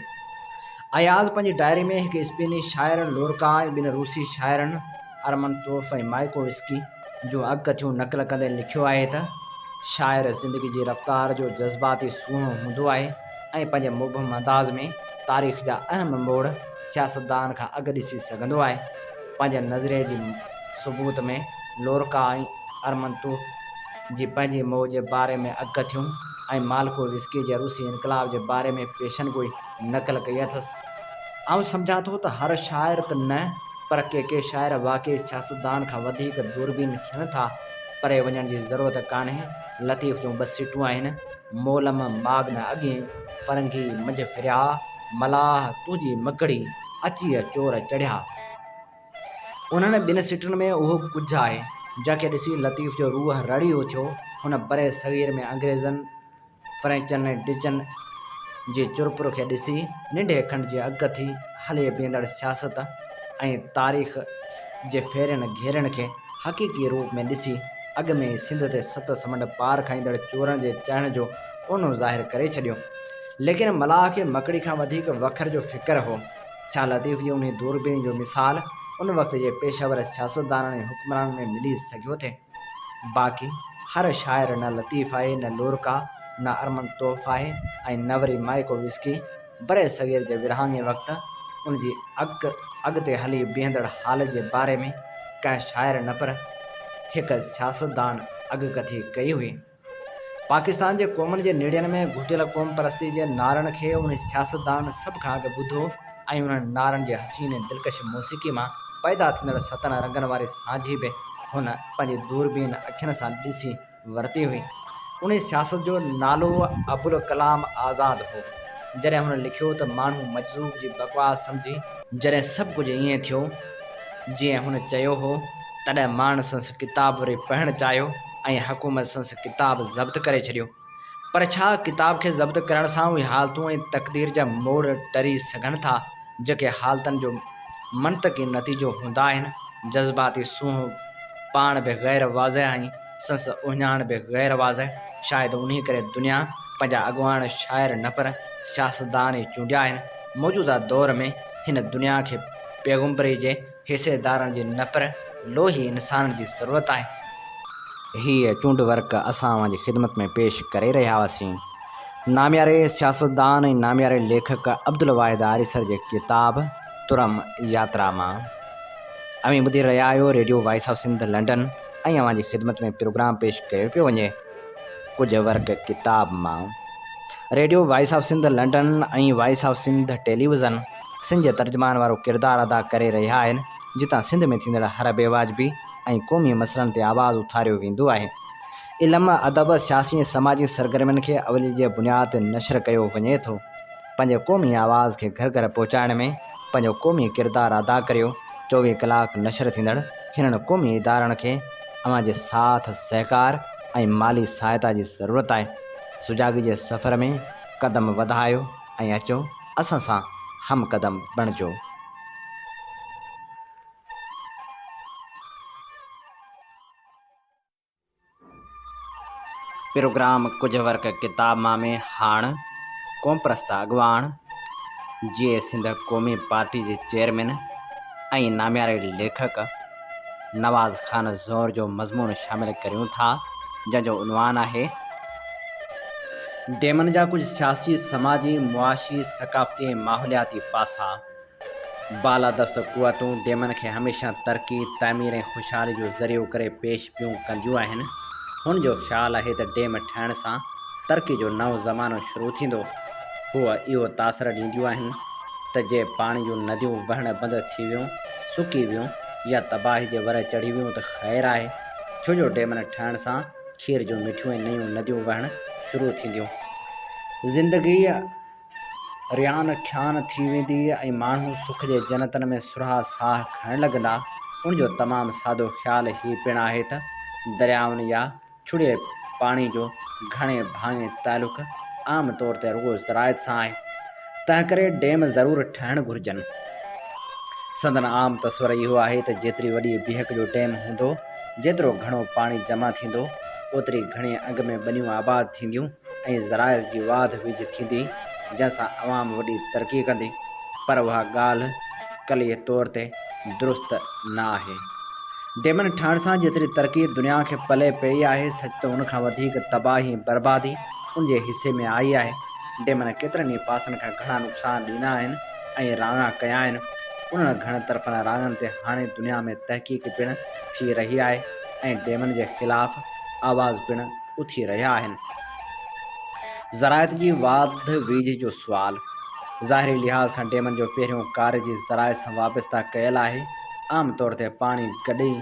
अयाज़ पंहिंजी डायरी में हिकु स्पेनी शाइर लोरका ऐं ॿिनि रूसी शाइरनि अरमनतोफ ऐं माइकोविस्की जूं अॻकथियूं नक़ल कंदे लिखियो आहे त शाइर ज़िंदगी जी रफ़्तार जो जज़्बाती सूंहों हूंदो आहे ऐं पंहिंजे मुबहम अंदाज़ में तारीख़ जा अहम मोड़ सियासतदान खां अॻु ॾिसी सघंदो आहे। पंहिंजे नज़रिए जी सबूत में लोरका ऐं अरमनतोफ जी पंहिंजी मौज जे बारे में अॻकथियूं ऐं माल्कोविस्की जे रूसी इनकलाब जे बारे में पेशनगोई नक़ल कई अथसि। आउं सम्झां थो त हर शाइर त न, पर के शाइर वाक़ई सियासतदान खां वधीक दूरबीन थियनि था। परे वञण जी ज़रूरत कान्हे। लतीफ़ जूं 2 सीटूं आहिनि, मोलम माग न अॻे, फरंगी मंझि फिरिया, मलाह तुंहिंजी मकड़ी, अची चोर चढ़िया। उन्हनि 2 सीटुनि में उहो कुझु आहे जंहिंखे ॾिसी लतीफ़ जो रूह रड़ी उथियो। हुन बरे सग़ीर में अंग्रेज़नि, फ्रेंचनि ऐं डचनि जी चुरपुर खे ॾिसी निंढे खंड जी अॻकथी हले बीहंदड़ सियासत ऐं तारीख़ जे फेरनि घेरनि खे हक़ीक़ी रूप में ॾिसी अॻु में ई सिंध ते 7 समुंड पार खाईंदड़ चोरनि जे चढ़ण जो ओनो ज़ाहिर करे छॾियो। लेकिन मलाह खे मकड़ी खां वधीक वखर जो फ़िक्र हो। छा लतीफ़ जी उन दूरबीन जो मिसाल उन वक़्त जे पेशेवर सियासतदाननि ऐं हुक्मराननि में मिली सघियो थे? बाक़ी हर शाइर न लतीफ़ आहे, न लोरका, न अरमनतोफ आहे ऐं न वरी माइकोविस्की। बरे सग़ीर जे विरहाङे वक़्तु उन जी अॻिते हली बीहंदड़ हाल जे बारे में कंहिं शाइर न पर हिकु सियासतदान अॻकथी कई हुई। पाकिस्तान जे क़ौमनि जे नेड़ियुनि में घुटियल क़ौम परस्ती जे नारनि खे उन सियासतदान सभ खां अॻु ॿुधो ऐं उन्हनि नारनि जे हसीन ऐं दिलकश मौसीक़ी मां पैदा थींदड़ 7 रंगनि वारी साझी बि हुन पंहिंजी दूरबीन अखियुनि सां ॾिसी वरिती हुई। उन सियासत जो नालो अबुल कलाम आज़ाद हो। जॾहिं हुन लिखियो त माण्हू मजज़ूब जी बकवास सम्झी जॾहिं सभु कुझु ईअं थियो जीअं हुन चयो हो, तॾहिं माण्हू संस किताब वरी पढ़णु चाहियो ऐं हुकूमत संस किताब ज़ब्त करे छॾियो। पर छा किताब खे ज़ब्त करण सां उहे हालतूं ऐं तक़दीर जा मोड़ टरी सघनि था जेके हालतनि जो मंतक़ी नतीजो हूंदा आहिनि? जज़्बाती सूंह पाण बि ग़ैर वाज़ह ऐं संस उहिञाण बि ग़ैर वाज़ह। शायदि उन्ही करे दुनिया पंहिंजा अॻवान शाइर न पर सियासतदान ई चूंडिया आहिनि। मौजूदा दौर में हिन दुनिया खे पैगम्बरी जे हिसेदारनि जी न पर लोही इंसान जी ज़रूरत आहे। हीअ चूंड वर्क असां जी ख़िदमत में पेश करे रहिया हुआसीं नामियारे सियासतदान ऐं नामियारे लेखक अब्दुल वाहिद आरिसर जे किताब तुरम यात्रा मां। अवी ॿुधी रहिया आहियो radio voice of Sindh London ऐं अव्हां जी ख़िदमत में प्रोग्राम पेश कयो पियो वञे कुझु वर्क किताब मां। Radio voice of Sindh London ऐं voice of Sindh television Sindh जे तर्जुमान वारो किरदारु अदा करे रहिया आहिनि, जितां सिंध में थींदड़ हर बेवाजिबी ऐं क़ौमी मसइलनि ते आवाज़ु उथारियो वेंदो आहे। इल्म, अदब, सियासी ऐं समाजी सरगर्मियुनि खे अवली जे बुनियाद ते नशर कयो वञे थो। पंहिंजे क़ौमी आवाज़ खे घर घर पहुचाइण में पंहिंजो क़ौमी किरदारु अदा करियो। 24 कलाक नशर थींदड़ हिननि क़ौमी इदारनि खे अव्हां जे साथ, सहकार ऐं माली सहायता जी ज़रूरत आहे। सुजाॻी जे सफ़र में क़दम वधायो ऐं अचो असां सां हम क़दम बणिजो। प्रोग्राम कुझु वर्क किताब मां में हाणे क़ौम परस्त अॻवान जीअं सिंध क़ौमी पार्टी जे चेयरमैन ऐं नामियारे लेखक नवाज़ ख़ान ज़ोहर जो मज़मून शामिल करियूं था, जंहिंजो उनवान आहे डेमन जा कुझु सियासी, समाजी, मुआशी, सक़ाफ़ती ऐं माहौलियाती पासा। बालादस्त क़ुवतूं डेमन खे हमेशह तरक़ी, तामीर ऐं ख़ुशहाली जो ज़रियो करे पेश पियूं कंदियूं आहिनि। हुन जो ख़्यालु आहे त डेम ठहण सां तरक़ी जो नओं ज़मानो शुरू थींदो। हूअ इहो तासर ॾींदियूं आहिनि त जे पाणी जूं नदियूं वहण बंदि थी वियूं, सुकी वियूं या तबाही जे वर चढ़ी वियूं त ख़ैरु आहे, छो जो डेमन ठहण सां खीर जूं मिठियूं ऐं नयूं नदियूं वहण शुरू थींदियूं। ज़िंदगी रियान ख़्यान थी वेंदी ऐं माण्हू सुख जे जन्नतनि में सुराह साह खणण लॻंदा। उन जो तमामु सादो ख़्यालु हीउ पिणु आहे त दरियाउनि या छुड़े पाणी जो घणे भाङे तालुक़ आम तौर ते रुॻो ज़रायत सां आहे, तंहिं करे डेम ज़रूरु ठहणु घुरिजनि। संदन आम तस्वर इहो आहे त जेतिरी वॾी बीहक जो डेम हूंदो, जेतिरो घणो पाणी जमा थींदो, ओतिरी घणे अॻ में ॿनियूं आबाद थींदियूं ऐं ज़रायत जी वाध विझ थींदी, जंहिंसां अवाम वॾी तरक़ी कंदी। पर उहा ॻाल्हि कलीअ तौर ते दुरुस्त न आहे। डेमन ठहण सां जेतिरी तरक़ी दुनिया खे पले पई आहे, सच त उन खां वधीक तबाही ऐं बर्बादी उन जे हिसे में आई आहे। डेमन केतिरनि ई पासनि खां घणा नुक़सान ॾिना आहिनि ऐं राङा कया आहिनि। उन्हनि घणनि तरफ़नि राङनि ते हाणे दुनिया में तहक़ीक़ पिणु थी रही आहे ऐं डेमन जे ख़िलाफ़ आवाज़ पिणु उथी रहिया आहिनि। ज़रायत जी वाध वीझ जो सुवाल ज़ाहिरी लिहाज़ खां डेमन जो पहिरियों कार्य जी ज़रायत सां वाबस्ता कयल आहे। आम तौर ते पाणी गॾी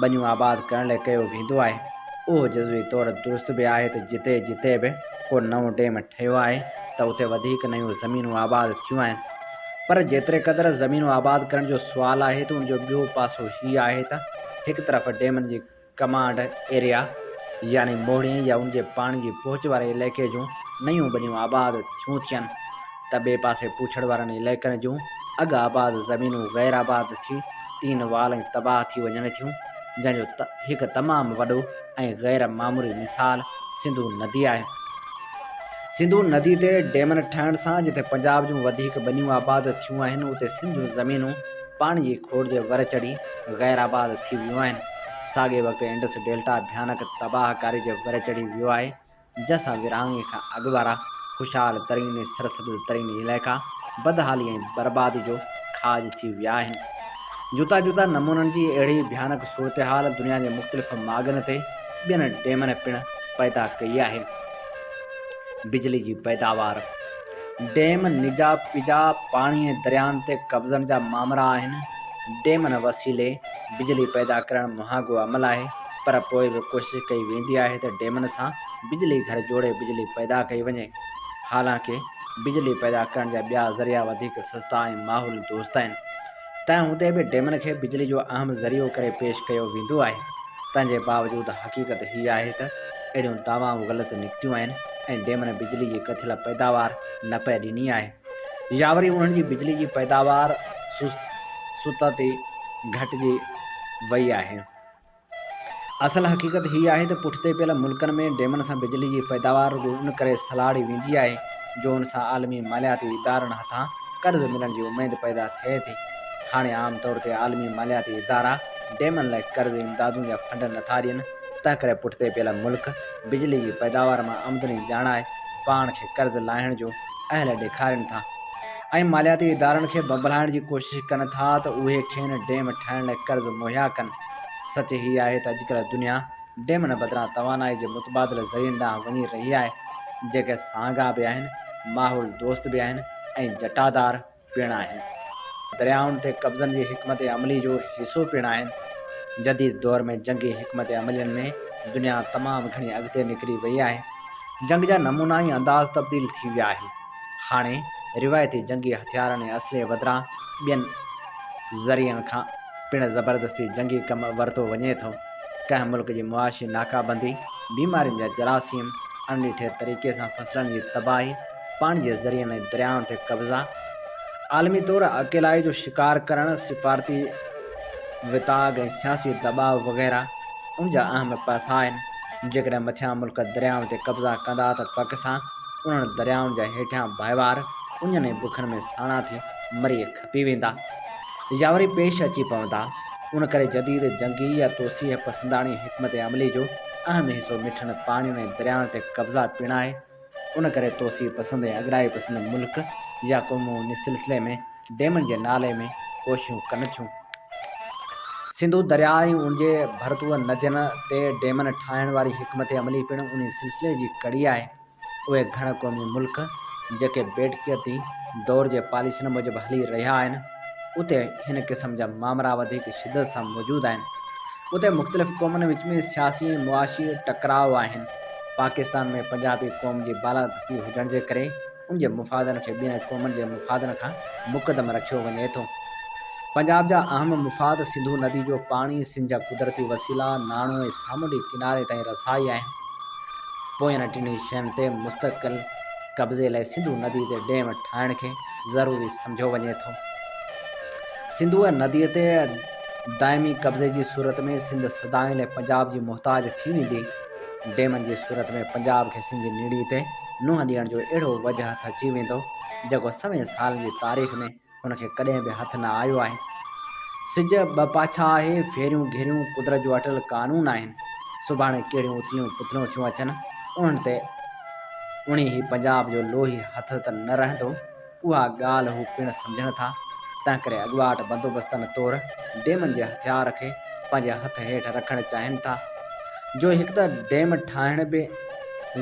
ॿनियूं आबाद करण लाइ कयो वेंदो आहे। उहो जज़वी तौरु दुरुस्त बि आहे त जिते जिते बि को नओं डेम ठहियो आहे त उते वधीक नयूं ज़मीनूं आबाद थियूं आहिनि। पर जेतिरे क़दुरु ज़मीनूं आबाद करण जो सुवाल आहे त उनजो ॿियो पासो हीउ आहे त हिकु तरफ़ डेमन जी कमांड एरिया यानी मोड़ी या उनजे पाणी जी पहुच वारे इलाइक़े जूं नयूं ॿनियूं आबाद थियूं थियनि, त ॿिए पासे पुछड़ वारनि इलाइक़नि जूं अॻु आबाद ज़मीनूं गैर आबाद थी तीन वाल ऐं तबाह थी वञनि थियूं, जंहिंजो हिकु तमामु वॾो ऐं गैर मामूली मिसाल सिंधु नदी आहे। सिंधु नदी ते डेमन ठहण सां जिते पंजाब जूं वधीक ॿनियूं आबाद थियूं आहिनि, उते सिंध जूं ज़मीनूं पाणी जी खोड़ जे वर चढ़ी गैर आबाद थी वियूं आहिनि। साॻे वक़्तु इंडस डेल्टा भयानक तबाहकारी जे वर चढ़ी वियो आहे, जंहिंसां विरहाङे खां अॻु वारा ख़ुशहाल तरीन ऐं सरसब्ज़ तरीन इलाइक़ा बदहाली ऐं बर्बादी जो खाज थी विया आहिनि। जुदा जुदा नमूननि जी अहिड़ी भयानक सूरतहाल दुनिया जे मुख़्तलिफ़ माॻनि ते ॿियनि डेमन पिणु पैदा कई आहे। बिजली जी पैदावार डेम निजा पिजा पाणी ऐं दरियाउनि ते कब्ज़नि जा मामरा आहिनि। डेमन वसीले बिजली पैदा करणु मुहागो अमल आहे, पर पोइ बि कोशिशि कई वेंदी आहे त डेमन सां बिजली घर जोड़े बिजली पैदा कई वञे। हालांकि बिजली पैदा करण जा ॿिया ज़रिया वधीक सस्ता ऐं माहौल दोस्त आहिनि, तंहिं हूंदे बि डेमन खे बिजली जो अहम ज़रियो करे पेश कयो वेंदो आहे। तंहिंजे बावजूदि हक़ीक़त हीअ आहे त अहिड़ियूं दावाऊं ग़लति निकितियूं आहिनि ऐं डेमन बिजली जी कथियल पैदावार न पए ॾिनी आहे, या वरी उन्हनि जी बिजली जी पैदावार सुतती घटिजी वई आहे। असल हक़ीक़त हीअ आहे त पुठिते पियल मुल्कनि में डेमन सां बिजली जी पैदावार उन करे सलाड़ी वेंदी आहे जो उन सां आलमी मालियाती इदारनि हथां कर्ज़ मिलण जी उमेद पैदा थिए थी। हाणे आम तौर ते आलमी मालियाती इदारा डेमन लाइ कर्ज़ इमदादूं जा फंड नथा ॾियनि, तंहिं करे पुठिते पियल मुल्क बिजली जी पैदावार मां आमदनी ॼाणाए पाण खे कर्ज़ लाहिण जो अहल ॾेखारनि था ऐं मालियाती इदारनि खे बबलाइण जी कोशिशि कनि था त उहे खेनि डेम ठाहिण लाइ कर्ज़ मुहैया कनि। सच हीअ आहे त अॼुकल्ह दुनिया डेमन बदिरां तवानाई जे मुतबादिल ज़रियनि ॾांहुं वञी रही आहे, जेके साहगा बि आहिनि, माहौल दोस्त बि आहिनि ऐं जटादार पिणु आहिनि। दरियाउनि ते कब्ज़नि जी हिकमत अमली जो हिसो पिणु आहिनि। जदीद दौर में जंगी हिकमत अमलियुनि में दुनिया तमामु घणी अॻिते निकिरी वई आहे। जंग जा नमूना ऐं अंदाज़ तब्दील थी विया आहिनि। हाणे रिवायती जंगी हथियारनि ऐं असले बदिरां ॿियनि ज़रियनि खां पिणु ज़बरदस्ती जंगी कमु वरितो वञे थो। कंहिं मुल्क जी मुआशी नाकाबंदी, बीमारियुनि जा जरासीम, अनॾिठे तरीक़े सां फसलनि जी तबाही, पाणी जे ज़रियनि ऐं दरियाउनि ते कब्ज़ा, आलमी तौरु अकेलाई जो शिकार करणु, सिफ़ारती विताग ऐं सियासी दबाव वग़ैरह उन जा अहम पैसा आहिनि। जेकॾहिं मथियां मुल्क दरियाउनि ते कब्ज़ा कंदा त पक सां उन्हनि दरियाउनि जा हेठियां भाइवार उञनि ऐं बुखनि में साणा थी मरी खपी वेंदा या वरी पेश अची पवंदा। उन करे जदीद जंगी या तोसीह पसंदाणी हिकमत अमली जो अहम हिसो मिठनि पाणियुनि ऐं दरियाउनि ते कब्ज़ा पिणु आहे। उन करे तोसी पसंदि ऐं अॻिराई पसंदि मुल्क या क़ौमूं इन सिलसिले में डेमन जे नाले में कोशिशूं कनि थियूं। सिंधु दरिया ऐं उनजे भरतूअ नदियुनि ते डेमन ठाहिण वारी हिकमत अमली पिणु उन सिलसिले जी कड़ी आहे। उहे घण क़ौमी मुल्क जेके बेडकियती दौर जे पॉलिसियुनि मूजिबि हली रहिया आहिनि, उते हिन क़िस्म जा मामला वधीक शिदत सां मौजूदु आहिनि। उते मुख़्तलिफ़ क़ौमुनि विच में सियासी मुआशी टकराव आहिनि। पाकिस्तान में पंजाबी क़ौम जी बालादस्ती हुजण जे करे उन जे मुफ़ादनि खे ॿियनि क़ौमुनि जे मुफ़ादनि खां मुक़दम रखियो वञे थो। पंजाब जा अहम मुफ़ाद सिंधु नदी जो पाणी, सिंध जा कुदरती वसीला, नाणो ऐं सामुंडी किनारे ताईं रसाई आहिनि। पोयनि टिनी शयुनि ते मुस्तक़िल कब्ज़े लाइ सिंधु नदी ते डैम ठाहिण खे ज़रूरी सम्झो वञे थो। सिंधु नदीअ ते दाइमी कब्ज़े जी सूरत में सिंध सदाईं लाइ पंजाब जी मुहताज थी वेंदी। डैमनि जी सूरत में पंजाब खे सिंध जी नीड़ी ते नुंहं ॾियण जो अहिड़ो वजह हथ अची वेंदो, जेको सवें साल जी तारीख़ में हुनखे कॾहिं बि हथ न आयो आहे। सिज ॿ पाछा आहे, फेरियूं घेरियूं कुदरत जो अटल क़ानून आहिनि। सुभाणे कहिड़ियूं उथियूं पुथलियूं थियूं अचनि, उन्हनि ते उणी ही पंजाब जो लोही हथ त न रहंदो। उहा ॻाल्हि हू पिणु सम्झनि था। तंहिं करे अॻुवाट बंदोबस्तनि तौरु डैमनि जे हथियार खे पंहिंजे हथ हेठि रखणु चाहिनि था। जो हिकु त डैम ठाहिण बि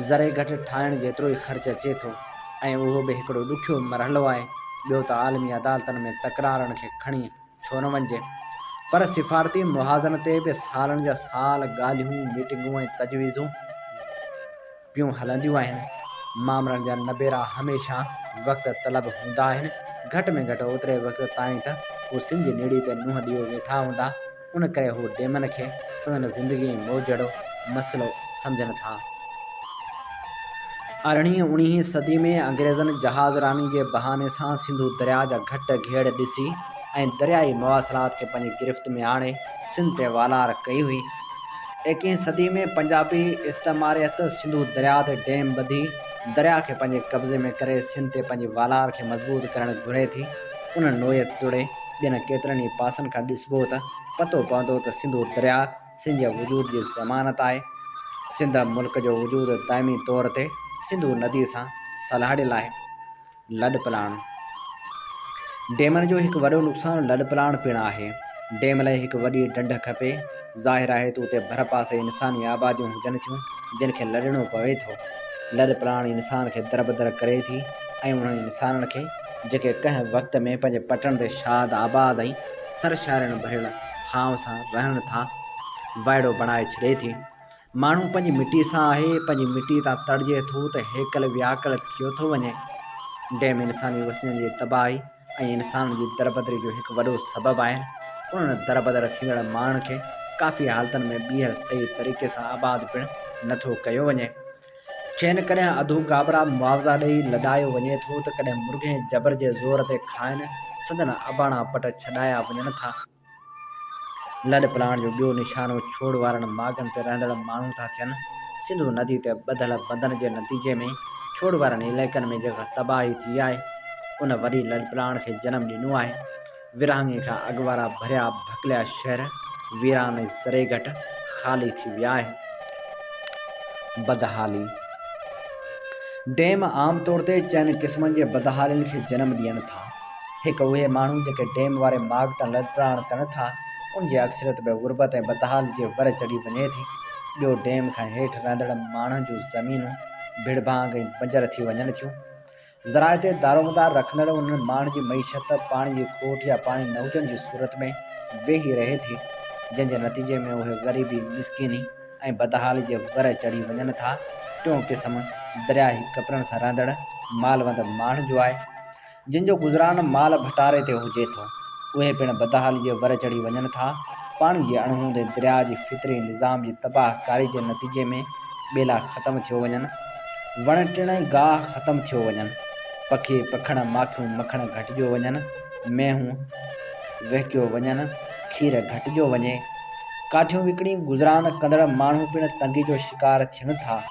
ज़रे घटि ठाहिण जेतिरो ई ख़र्चु अचे थो, ऐं उहो बि हिकिड़ो ॾुखियो मरहलो आहे। ॿियो त आलमी अदालतनि में तकरारनि खे खणी छो न वञिजे। पर सिफ़ारती मुहाज़नि ते बि सालनि जा साल ॻाल्हियूं, मीटिंगूं ऐं तजवीज़ूं पियूं हलंदियूं आहिनि। मामलनि जा नबेरा हमेशह वक़्तु तलब हूंदा आहिनि। घटि में घटि ओतिरे वक़्त ताईं त हू सिंध जी नीड़ी ते नुंहं ॾियो वेठा हूंदा। उन करे हू डैमनि खे संदनि ज़िंदगी ऐं मौज जहिड़ो मसइलो सम्झनि था। 18-19 सदी में अंग्रेज़नि जहाज़रानी जे बहाने सां सिंधु दरिया जा घट घेड़ ॾिसी ऐं दरियाई मवासिलात खे पंहिंजी गिरफ़्त में आणे सिंध ते वालार कई हुई। 21 सदी में पंजाबी इस्तेमारियत सिंधु दरिया ते डैम ॿधी दरिया खे पंहिंजे कब्ज़े में करे सिंध ते पंहिंजी वालार खे मज़बूत करणु घुरे थी। उन नोयत तोड़े ॿियनि केतिरनि ई पासनि खां ॾिसबो त पतो पवंदो त सिंधु दरिया सिंध जे वजूद जी ज़मानत आहे। सिंध मुल्क जो वजूद दाइमी तौर ते सिंधु नदी सां सलहड़ियल आहे। लॾ प्लाण डैमनि जो हिकु वॾो नुक़सानु लॾ प्लाण पिणु आहे। डैम लाइ हिकु वॾी ढंढ खपे। ज़ाहिर आहे त उते भर पासे इंसानी आबादियूं हुजनि थियूं जिन खे लॾणो पवे थो। लॾ प्लाण इंसान खे दरबदर करे थी ऐं उन्हनि इंसाननि खे जेके कंहिं वक़्त में पंहिंजे पटनि ते शाद आबाद ऐं सरशारनि भरियल हाव सां रहनि था, वाइड़ो बणाए छॾे थी। माण्हू पंहिंजी मिटी सां आहे, पंहिंजी मिटी तां तड़िजे थो त हेकल व्याकल थियो थो वञे। डैम इंसानी वसीलनि जी तबाही ऐं इंसान जी दरबदरी जो हिकु वॾो सबबु आहे। उन्हनि दरबदर थींदड़ माण्हुनि खे काफ़ी हालतुनि में ॿीहर सही तरीक़े सां आबाद पिणु नथो कयो वञे। खेनि कॾहिं अधु गाबरा मुआवज़ा ॾेई लॾायो वञे थो त कॾहिं मुर्गे जबर जे ज़ोर ते खाइनि संदन अबाणा पट छॾाया वञनि था। लॾ प्लाण जो ॿियो निशानो छोड़ वारनि माॻनि ते रहंदड़ माण्हू था थियनि। सिंधु नदी ते ॿधल बंधन जे नतीजे में छोड़ वारनि इलाइक़नि में जेका तबाही थी आहे, उन वरी लॾ प्लाण खे जनमु ॾिनो आहे। विरहाङे खां अॻु वारा भरिया भकलिया शहर वीरान ऐं ज़रे घटि ख़ाली थी विया आहिनि। बदहाली डैम आमतौर ते चइनि क़िस्मनि जे बदहालियुनि खे जनमु ॾियनि था। हिकु उहे माण्हू जेके डैम वारे माॻ तां लॾ प्लाण कनि था, उन जी अक्सरियत बि ग़ुर्बत ऐं बदहाली जे वर चढ़ी वञे थी। ॿियो डैम खां हेठि रहंदड़ माण्हुनि जूं ज़मीनूं भिड़भांग ऐं बंजर थी वञनि थियूं। ज़राए ते दारोमदार रखंदड़ उन्हनि माण्हुनि जी मईशत पाणी जी खोट या पाणी न हुजण जी सूरत में वेही रहे थी, जंहिंजे नतीजे में उहे ग़रीबी, मिसकिनी ऐं बदहाली जे वर चढ़ी वञनि था। टियों क़िस्म दरियाही कपरनि सां रहंदड़ मालवंद माण्हुनि जो आहे, जिन जो गुज़रान माल भटारे ते हुजे थो। उहे पिणु बदहाली जे वर चढ़ी वञनि था। पाणी जे अणहूंदे दरिया जी फितरी निज़ाम जी तबाहकारी जे नतीजे में ॿेला ख़तमु थियो वञनि, वण टिण ऐं गाह ख़तमु थियो वञनि, पखी पखण माखियूं मखण घटिजो वञनि, मेंहूं वहिकियो वञनि, खीर घटिजो वञे। काठियूं विकिणी गुज़रान कंदड़ माण्हू पिणु तंगी जो शिकार थियनि था।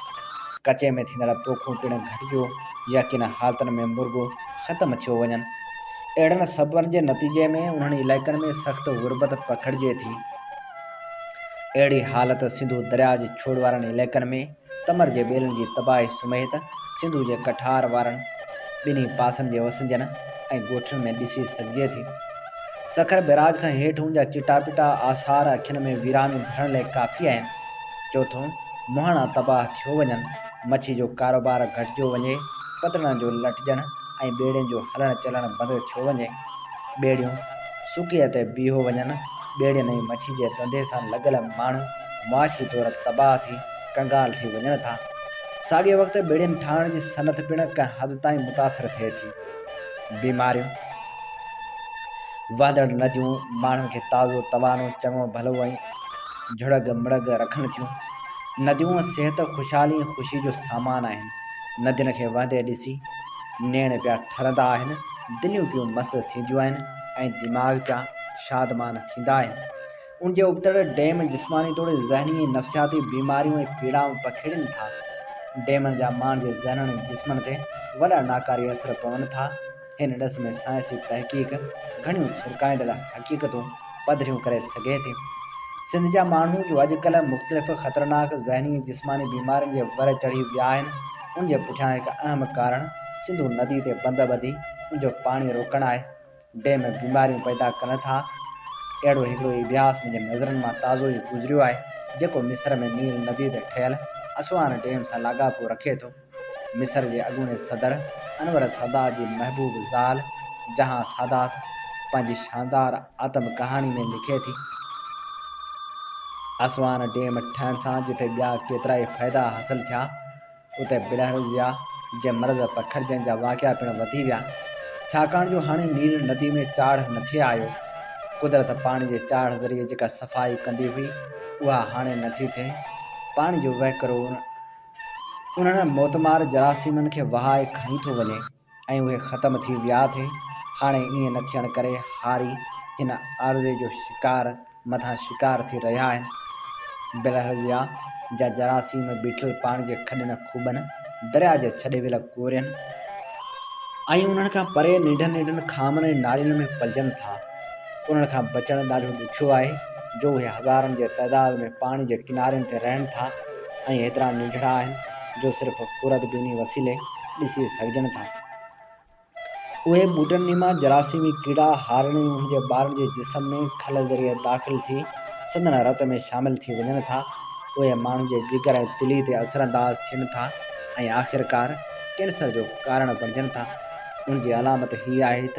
कचे में थींदड़ पोखूं पिणु घटिजो या किन हालतुनि में मुर्गो ख़तमु थियो वञनि। अहिड़नि सबबनि जे नतीजे में उन्हनि इलाइक़नि में सख़्तु ग़ुर्बत पखिड़िजे थी। अहिड़ी हालत सिंधु दरिया जे छोड़ वारनि इलाइक़नि में तमर जे ॿेलनि जी तबाही समेत सिंधु जे कठार वारनि ॿिन्ही पासनि जे वसंजनि ऐं ॻोठनि में ॾिसी सघिजे थी। सखर बैराज खां हेठि जा चिटापिटा आसार अखियुनि में वीरानी भरण लाइ काफ़ी आहिनि। चोथों, मुहाणा तबाह थियो वञनि, मच्छी जो कारोबार घटिजो वञे, पतड़नि जो लटिजणु ऐं ॿेड़ियुनि जो हलणु चलणु बंदि थियो वञे। ॿेड़ियूं सुकीअ ते बीहो वञनि। ॿेड़ियुनि ऐं मच्छी जे धंधे सां लॻल माण्हू मुआशी तौरु तबाह थी कंगाल थी वञनि था। साॻिए वक़्तु ॿेड़ियुनि ठाहिण जी सनत पिणु कंहिं हद ताईं मुतासिर थिए थी। बीमारियूं, वहंदड़ नदियूं माण्हुनि खे ताज़ो तवानो चङो भलो ऐं झुड़ग मुड़ग रखनि थियूं। नदियूं सिहत, ख़ुशहाली ऐं ख़ुशी जो सामान आहिनि। नदियुनि खे वहंदे ॾिसी नेण पिया ठरंदा आहिनि, दिलियूं पियूं मस्तु थींदियूं आहिनि ऐं दिमाग़ पिया शादमान थींदा आहिनि। उन जे उबतड़ डैम जिस्मानी तौरु ज़हनी ऐं नफ़्सियाती बीमारियूं ऐं पीड़ाऊं पखेड़िन था। डैमनि जा माण्हुनि जे ज़हननि ऐं जिस्मनि ते वॾा नाकारी असर पवनि था। हिन ॾस में साइंसी तहक़ीक़ घणियूं छिरकाईंदड़ हक़ीक़तूं पधिरियूं करे सघे थी। सिंध जा माण्हू जो अॼुकल्ह मुख़्तलिफ़ ख़तरनाक ज़हनी ऐं जिस्मानी बीमारियुनि जे वर चढ़ी विया आहिनि, उन जे पुठियां हिकु अहम कारण सिंधु नदी ते बंद ॿधी उन जो पाणी रोकणु आहे। डैम बीमारियूं पैदा कनि था। अहिड़ो हिकिड़ो इतिहास मुंहिंजे नज़रनि मां ताज़ो ई गुज़रियो आहे, जेको मिस्र में नील नदी ते ठहियल असवान डैम सां लाॻापो रखे थो। मिस्र जे अॻूणे सदर अनवर सादात जी महबूब ज़ाल जहां सादात पंहिंजी शानदार आत्म कहाणी में लिखे थी, असवान डैम ठहण सां जिथे ॿिया केतिरा ई फ़ाइदा हासिल थिया, उते बिलहर्ज़िया जे मर्ज़ पखिड़िजण जा वाक़िआ पिणु वधी विया। छाकाणि जो हाणे नील नदी में चाढ़ न थिए आयो। कुदरत पाणी जे चाढ़ ज़रिए जेका सफ़ाई कंदी हुई, उहा हाणे नथी थिए। पाणी जो वहिकरो उन्हनि मोतमार जरासीमनि खे वहाए खणी थो वञे ऐं उहे ख़तमु थी विया थे। हाणे ईअं न थियण करे हारी हिन आर्ज़े जो शिकार मथां शिकार थी रहिया आहिनि। बिलहर्ज़िया जा जरासीम बीठल पाणी जे खॾनि खूबनि दरिया जे छॾे वियल कोरियनि ऐं उन्हनि खां परे नंढनि नंढनि खामनि ऐं नालियुनि में पलिजनि था। उन्हनि खां बचणु ॾाढो ॾुखियो आहे, जो उहे हज़ारनि जे तइदाद में पाणी जे किनारनि ते रहनि था ऐं हेतिरा नंढड़ा आहिनि जो सिर्फ़ु ख़ुरदबीनी वसीले ॾिसी सघिजनि था। उहे ॿूटनि नीमा जरासीमी कीड़ा हारणी उन जे ॿारनि जे जिस्म में खल ज़रिए दाख़िल थी संदन रत में शामिल थी वञनि था। उहे माण्हू जे जिगर ऐं दिली ते असरअंदाज़ थियनि था ऐं आख़िरकार कैंसर जो कारण बणिजनि था। उन जी अलामत हीअ आहे त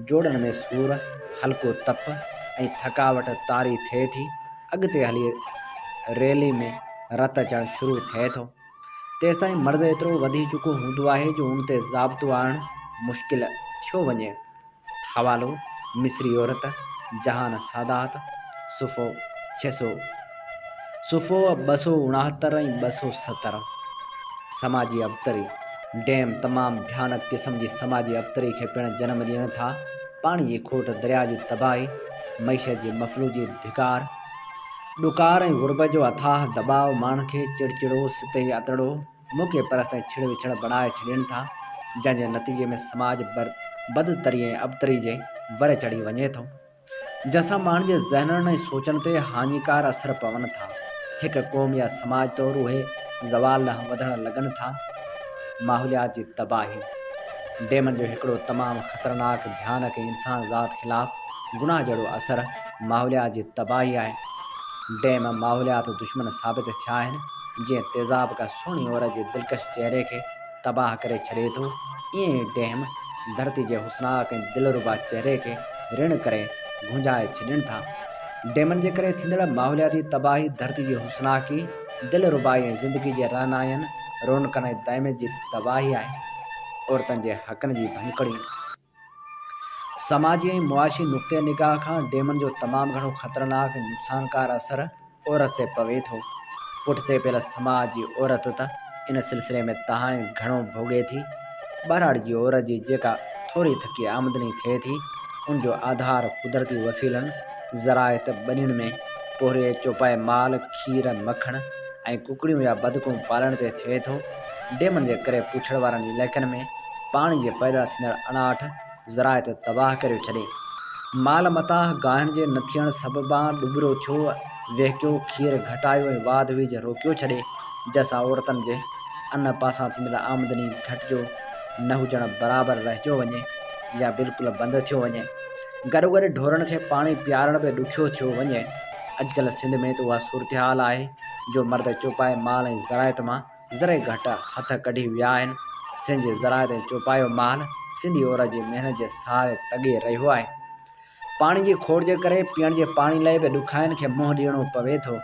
जोड़नि में सूर, हल्को तप ऐं थकावट तारी थिए थी। अॻिते हली रेली में रत अचणु शुरू थिए थो। तेसिताईं मर्ज़ एतिरो वधी चुको हूंदो आहे जो उन ते ज़ाब्तो आणणु मुश्किल थियो वञे। हवालो मिस्री औरत जहान सादात, सुफ़ो 269 ऐं 270। समाजी अबतरी। डैम तमामु भयानक क़िस्म जी समाजी अबतरी खे पिणु जनम ॾियनि था। पाणी जी खोट, दरिया जी तबाही, मईशत जी मफ़लूजी धिकार, ॾुकार ऐं ग़ुर्बत जो अथाह दबाव माण्हुनि खे चिड़चिड़ो, सितही अतड़ो, मौक़े परस्त ऐं छिड़ विछड़ बणाए छॾीनि था, जंहिंजे नतीजे में समाज बदतरी ऐं अबतरी जे वर चढ़ी वञे थो, जंहिंसां माण्हुनि जे ज़हननि ऐं सोचनि ते हानिकार असर पवनि था। हिकु क़ौम या समाज तौरु उहे ज़वाल ॾांहुं वधणु लॻनि था। माहौलियात जी तबाही। डैमनि जो हिकिड़ो तमामु ख़तरनाक, भयानक ऐं इंसान ज़ात ख़िलाफ़ गुनाह जहिड़ो असर माहौलियात जी तबाही आहे। डैम माहौलियात दुश्मन साबित थिया आहिनि। जीअं तेज़ाब का सुहिणी औरत जे दिलकश चहिरे खे तबाह करे छॾे थो, ईअं ई डैम धरती जे हुस्नाक ऐं दिलरुबा चहिरे खे रिण करे भुंजाए छॾनि था। डैमनि जे करे थींदड़ माहौलियाती तबाही धरती जी हुस्नाकी, दिलरुबाई ऐं ज़िंदगी जे रहनायनि रौनकनि ऐं दायमे जी तबाही आहे। औरतनि जे हक़नि जी भञकड़ी। समाजी ऐं मुआशी नुक़्ते निगाह खां डैमनि जो तमामु घणो ख़तरनाक ऐं नुक़सानकार असर औरत ते पवे थो। पुठिते पियल समाज जी औरत त इन सिलसिले में तहाई घणो भोॻे थी। ॿराड़ी जी औरत जी जेका थोरी थकी आमदनी थिए थी, उन जो आधार कुदरती वसीलनि, ज़राइत, ॿनियुनि में पोरे चौपाए माल, खीर, मखण ऐं कुकड़ियूं या बदकूं पालण ते थिए थो। डैमनि जे करे पुछड़ वारनि इलाइक़नि में पाणी जे पैदा थींदड़ अणाट ज़राइत तबाह करे छॾे। माल मताह गाहिनि जे न थियण सबबां ॾुबरो थियो, वहिकियो, खीर घटायो ऐं वाध वीज रोकियो छॾे, जंहिंसां औरतनि जे अन पासां थींदड़ आमदनी घटिजो न हुजण बराबरि रहिजो वञे या बिल्कुलु बंदि थियो वञे। गॾोगॾु ढोरनि खे पाणी पीआरण बि ॾुखियो थियो वञे। अॼुकल्ह सिंध में त उहा सूरत आहे जो मर्द चौपाए माल ऐं ज़राइत मां ज़रे घटि हथ कढी विया आहिनि। सिंध जे ज़राअत ऐं चौपायो माल सिंधी औरत जी महिनत जे सहारे तॻे रहियो आहे। पाणी जी खोड़ जे करे पीअण जे पाणी लाइ बि ॾुखाइनि खे मुंहुं ॾियणो पवे थो।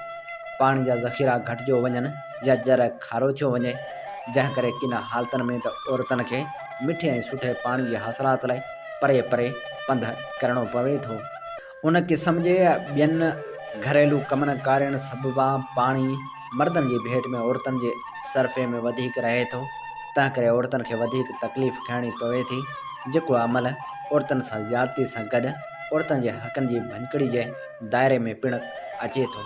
पाणी जा ज़ख़ीरा घटिजो वञनि या जर खारो थियो वञे, जंहिं करे किन हालतुनि में त औरतुनि खे मिठे ऐं सुठे पाणी जी हासिलात लाइ परे परे पंधु करणो पवे थो। उन क़िस्म जे ॿियनि घरेलू कमनि कार्यनि सबबा पाणी मर्दनि जी भेट में औरतुनि जे सरफ़े में वधीक रहे थो, तंहिं करे औरतुनि खे वधीक तकलीफ़ खणणी पवे थी, जेको अमल औरतुनि सां ज़्यादती सां गॾु औरतुनि जे हक़नि जी भञकिड़ी जे दायरे में पिणु अचे थो।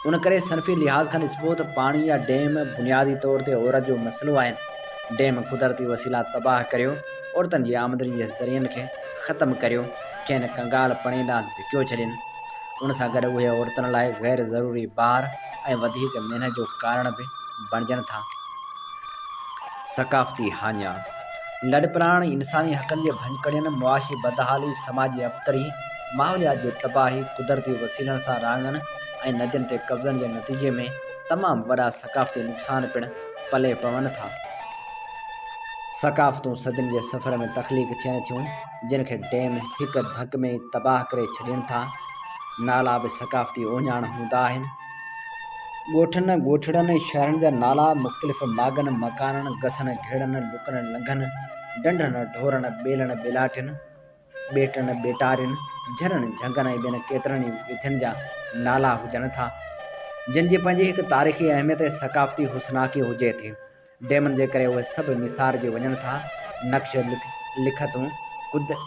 उन करे सनफ़ी लिहाज़ खां ॾिसिबो त पाणी या डैम बुनियादी तौर ते औरत जो मसइलो आहिनि। डैम कुदरती वसीला तबाह करियो, औरतुनि जी आमदनी जे ज़रियनि खे ख़तमु करियो, खेनि कंगाल पणे ॾांहुं धिकियो छॾनि। उन सां गॾु उहे औरतुनि लाइ गैर ज़रूरी भार ऐं वधीक महिनत जो कारण बि बणिजनि था। सक़ाफ़ती हाञा लॾपलाण इंसानी हक़नि जे भञकड़ियुनि, मुआशी बदहाली, समाजी अबतरी, माहौलियात जी तबाही, कुदरती वसीलनि सां राङनि ऐं नदियुनि ते कब्ज़नि जे नतीजे में तमामु वॾा सक़ाफ़ती नुक़सान पिणु पले पवनि था। सक़ाफ़तूं सदियुनि जे सफ़र में तख़लीक़ थियनि थियूं, जिन खे डैम हिक धक में तबाह करे छॾनि था। नाला बि सक़ाफ़ती ओञाण हूंदा आहिनि। ॻोठनि ॻोठड़नि शहरनि जा नाला मुख़्तलिफ़ मागनि मकाननि गसनि घेड़नि लुकनि लंघनि डंडनि ढोरनि ॿेलनि ॿेलाटियुनि ॿेटनि ॿेटारियुनि झरनि झंगनि ऐं ॿियनि केतिरनि ई विधियुनि जा नाला हुजनि था, जिन जी पंहिंजी हिकु तारीख़ी अहमियत ऐं सक़ाफ़ती हुस्नाकी हुजे थी। डैमनि जे करे उहे सभु निसारजी वञनि था। नक्श लिखतूं,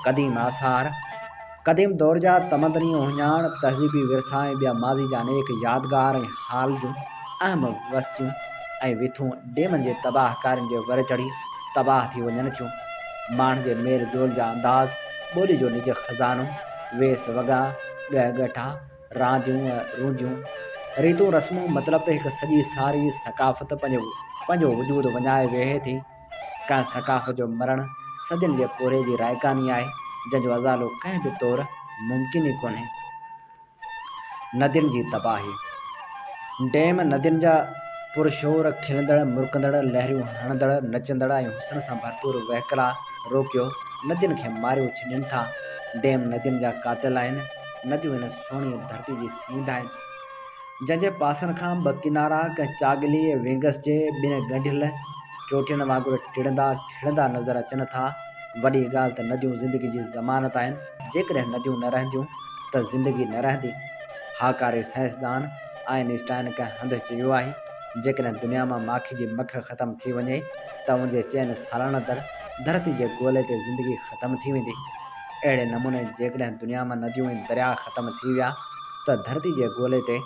क़दीम आसार, क़दीम दौर जा तमदनी ओञाण, तहज़ीबी विरसा ऐं ॿिया माज़ी जा अनेक यादगार ऐं हाल जूं अहम वस्तूं ऐं विथूं डैमनि जे तबाहकारियुनि जे वर चढ़ी तबाह थी वञनि थियूं। माण्हुनि जे मेल जोल जा अंदाज़, ॿोली जो निज ख़ज़ानो, वेस वॻा, ॻठा, रांदियूं रूंदियूं, रीतूं रस्मूं, मतिलब त हिकु सॼी सारी सक़ाफ़त पंहिंजो वजूद वञाए वेहे थी। कंहिं सक़ाफ़त जो मरणु सदियुनि जे पोरे जी रायकानी आहे, जंहिंजो अज़ालो कंहिं बि तौरु मुमकिन ई कोन्हे। नदियुनि जी तबाही डैम नदियुनि जा पुरशोर खिलंदड़ मुरकंदड़ लहरियूं हणंदड़ नचंदड़ ऐं हुस्न सां भरपूर वहिकरा रोकियो नदियुनि खे मारियो छॾनि था। डैम नदियुनि जा कातिल आहिनि। नदियूं हिन सुहिणी धरती जी सींध आहिनि, जंहिंजे पासनि खां ॿ किनारा कंहिं चागली ऐं वेंगस जे ॿिनि ॻंढियल चोटियुनि वांगुरु टिड़ंदा खिड़ंदा नज़र अचनि था। वॾी ॻाल्हि त नदियूं ज़िंदगी जी ज़मानत आहिनि। जेकॾहिं नदियूं न रहंदियूं त ज़िंदगी न रहंदी। हाकारी साइंसदान आइनस्टाइन कंहिं हंधि चयो आहे, जेकॾहिं दुनिया मां माखी जी मख ख़तमु थी वञे त उनजे चइनि सालनि धरती जे गोले ते ज़िंदगी ख़तमु थी वेंदी। अहिड़े नमूने जेकॾहिं दुनिया मां नदियूं ऐं दरिया ख़तमु थी विया त धरती जे गोले ते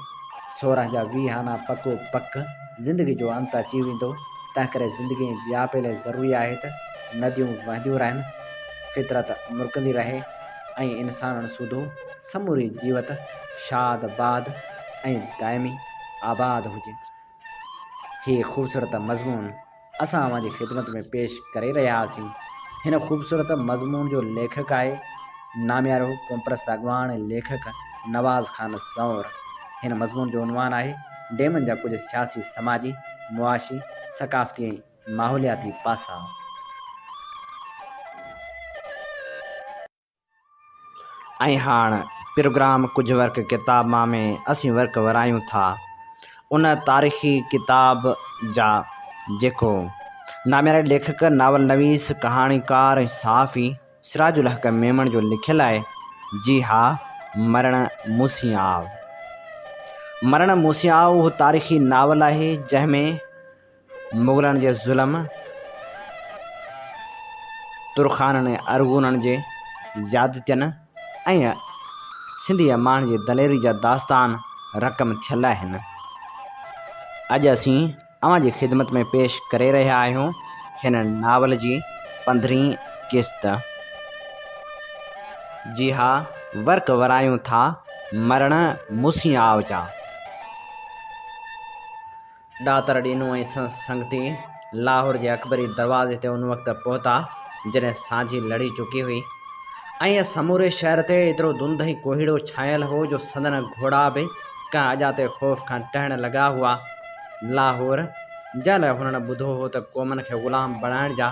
16 जा 20 आना पको पक ज़िंदगी जो अंत अची वेंदो। तंहिं करे ज़िंदगी ऐं जियापे लाइ ज़रूरी आहे त नदियूं वहंदियूं रहनि, फितरत मुरकंदी रहे ऐं इंसाननि सूधो समूरी जीवत शाद बाद ऐं दाइमी आबाद हुजे। हीअ ख़ूबसूरत मज़मून असां अव्हांजी ख़िदमत में पेश करे रहिया हुआसीं। हिन ख़ूबसूरत मज़मून जो लेखक आहे नामियारो क़ौमपरस्त अॻवान ऐं लेखक नवाज़ ख़ान ज़ौर। हिन मज़मून जो उनवान आहे डैमनि जा कुझु सियासी, समाजी, मुआशी, सक़ाफ़ती ऐं माहौलियाती पासा। ऐं हाणे प्रोग्राम कुझु वर्क किताब मां में असीं वर्क वरायूं था उन तारीख़ी किताब जा जेको नामियारे लेखक, नावल नवीस, कहाणीकार ऐं सहाफ़ी सिराजुल हक़ मेमण जो लिखियलु आहे। जी हा, मरण मूसी आव। मरण मूसी आव उहो तारीख़ी नावल आहे जंहिंमें मुग़लनि जे ज़ुल्म, तुरखाननि ऐं अरगूननि जे ज़्यादतियुनि ऐं सिंधी माण्हुनि जी दलेरी जा दास्तान रक़म थियल आहिनि। अॼु असीं अव्हांजी ख़िदमत में पेश करे रहिया आहियूं हिन नावल जी 15वीं क़िस्त। जी हा, वर्क वरायूं था मरण मूसी आव जा। ॾातर ॾीनू ऐं संगती लाहौर जे अकबरी दरवाज़े ते उन वक़्तु पहुता जॾहिं सांझी लड़ी चुकी हुई ऐं समूरे शहर ते एतिरो धुंध ऐं कोहीड़ो छायल हो जो संदन घोड़ा बि कंहिं अजाते ख़ौफ़ खां टहण लॻा हुआ। लाहौर जंहिं लाइ हुननि ॿुधो हो त क़ौमनि खे ग़ुलाम बणाइण जा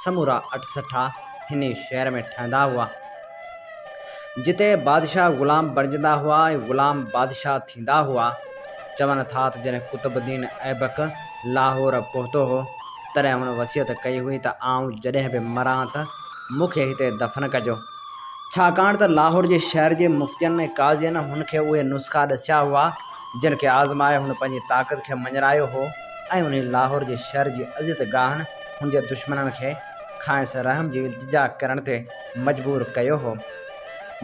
समूरा 68 हिन शहर में ठहंदा हुआ, जिते बादशाह ग़ुलाम बणजंदा हुआ ऐं ग़ुलाम बादशाह थींदा हुआ। चवनि था त जॾहिं कुतुबुद्दीन ऐबक लाहौर पहुतो हो तॾहिं हुन वसियत कई हुई त आउं जॾहिं बि मरां त मूंखे हिते दफ़न कजो, छाकाणि त लाहौर जे शहर जे मुफ़्तियनि ऐं काज़ियनि हुनखे उहे नुस्ख़ा ॾसिया हुआ जिन खे आज़माए हुन पंहिंजी ताक़त खे मञरायो हो ऐं उन लाहौर जे शहर जी अज़ियत गाहनि हुन जे दुश्मननि खे खाइस रहम जी इल्तिजा करण ते मजबूर कयो हो।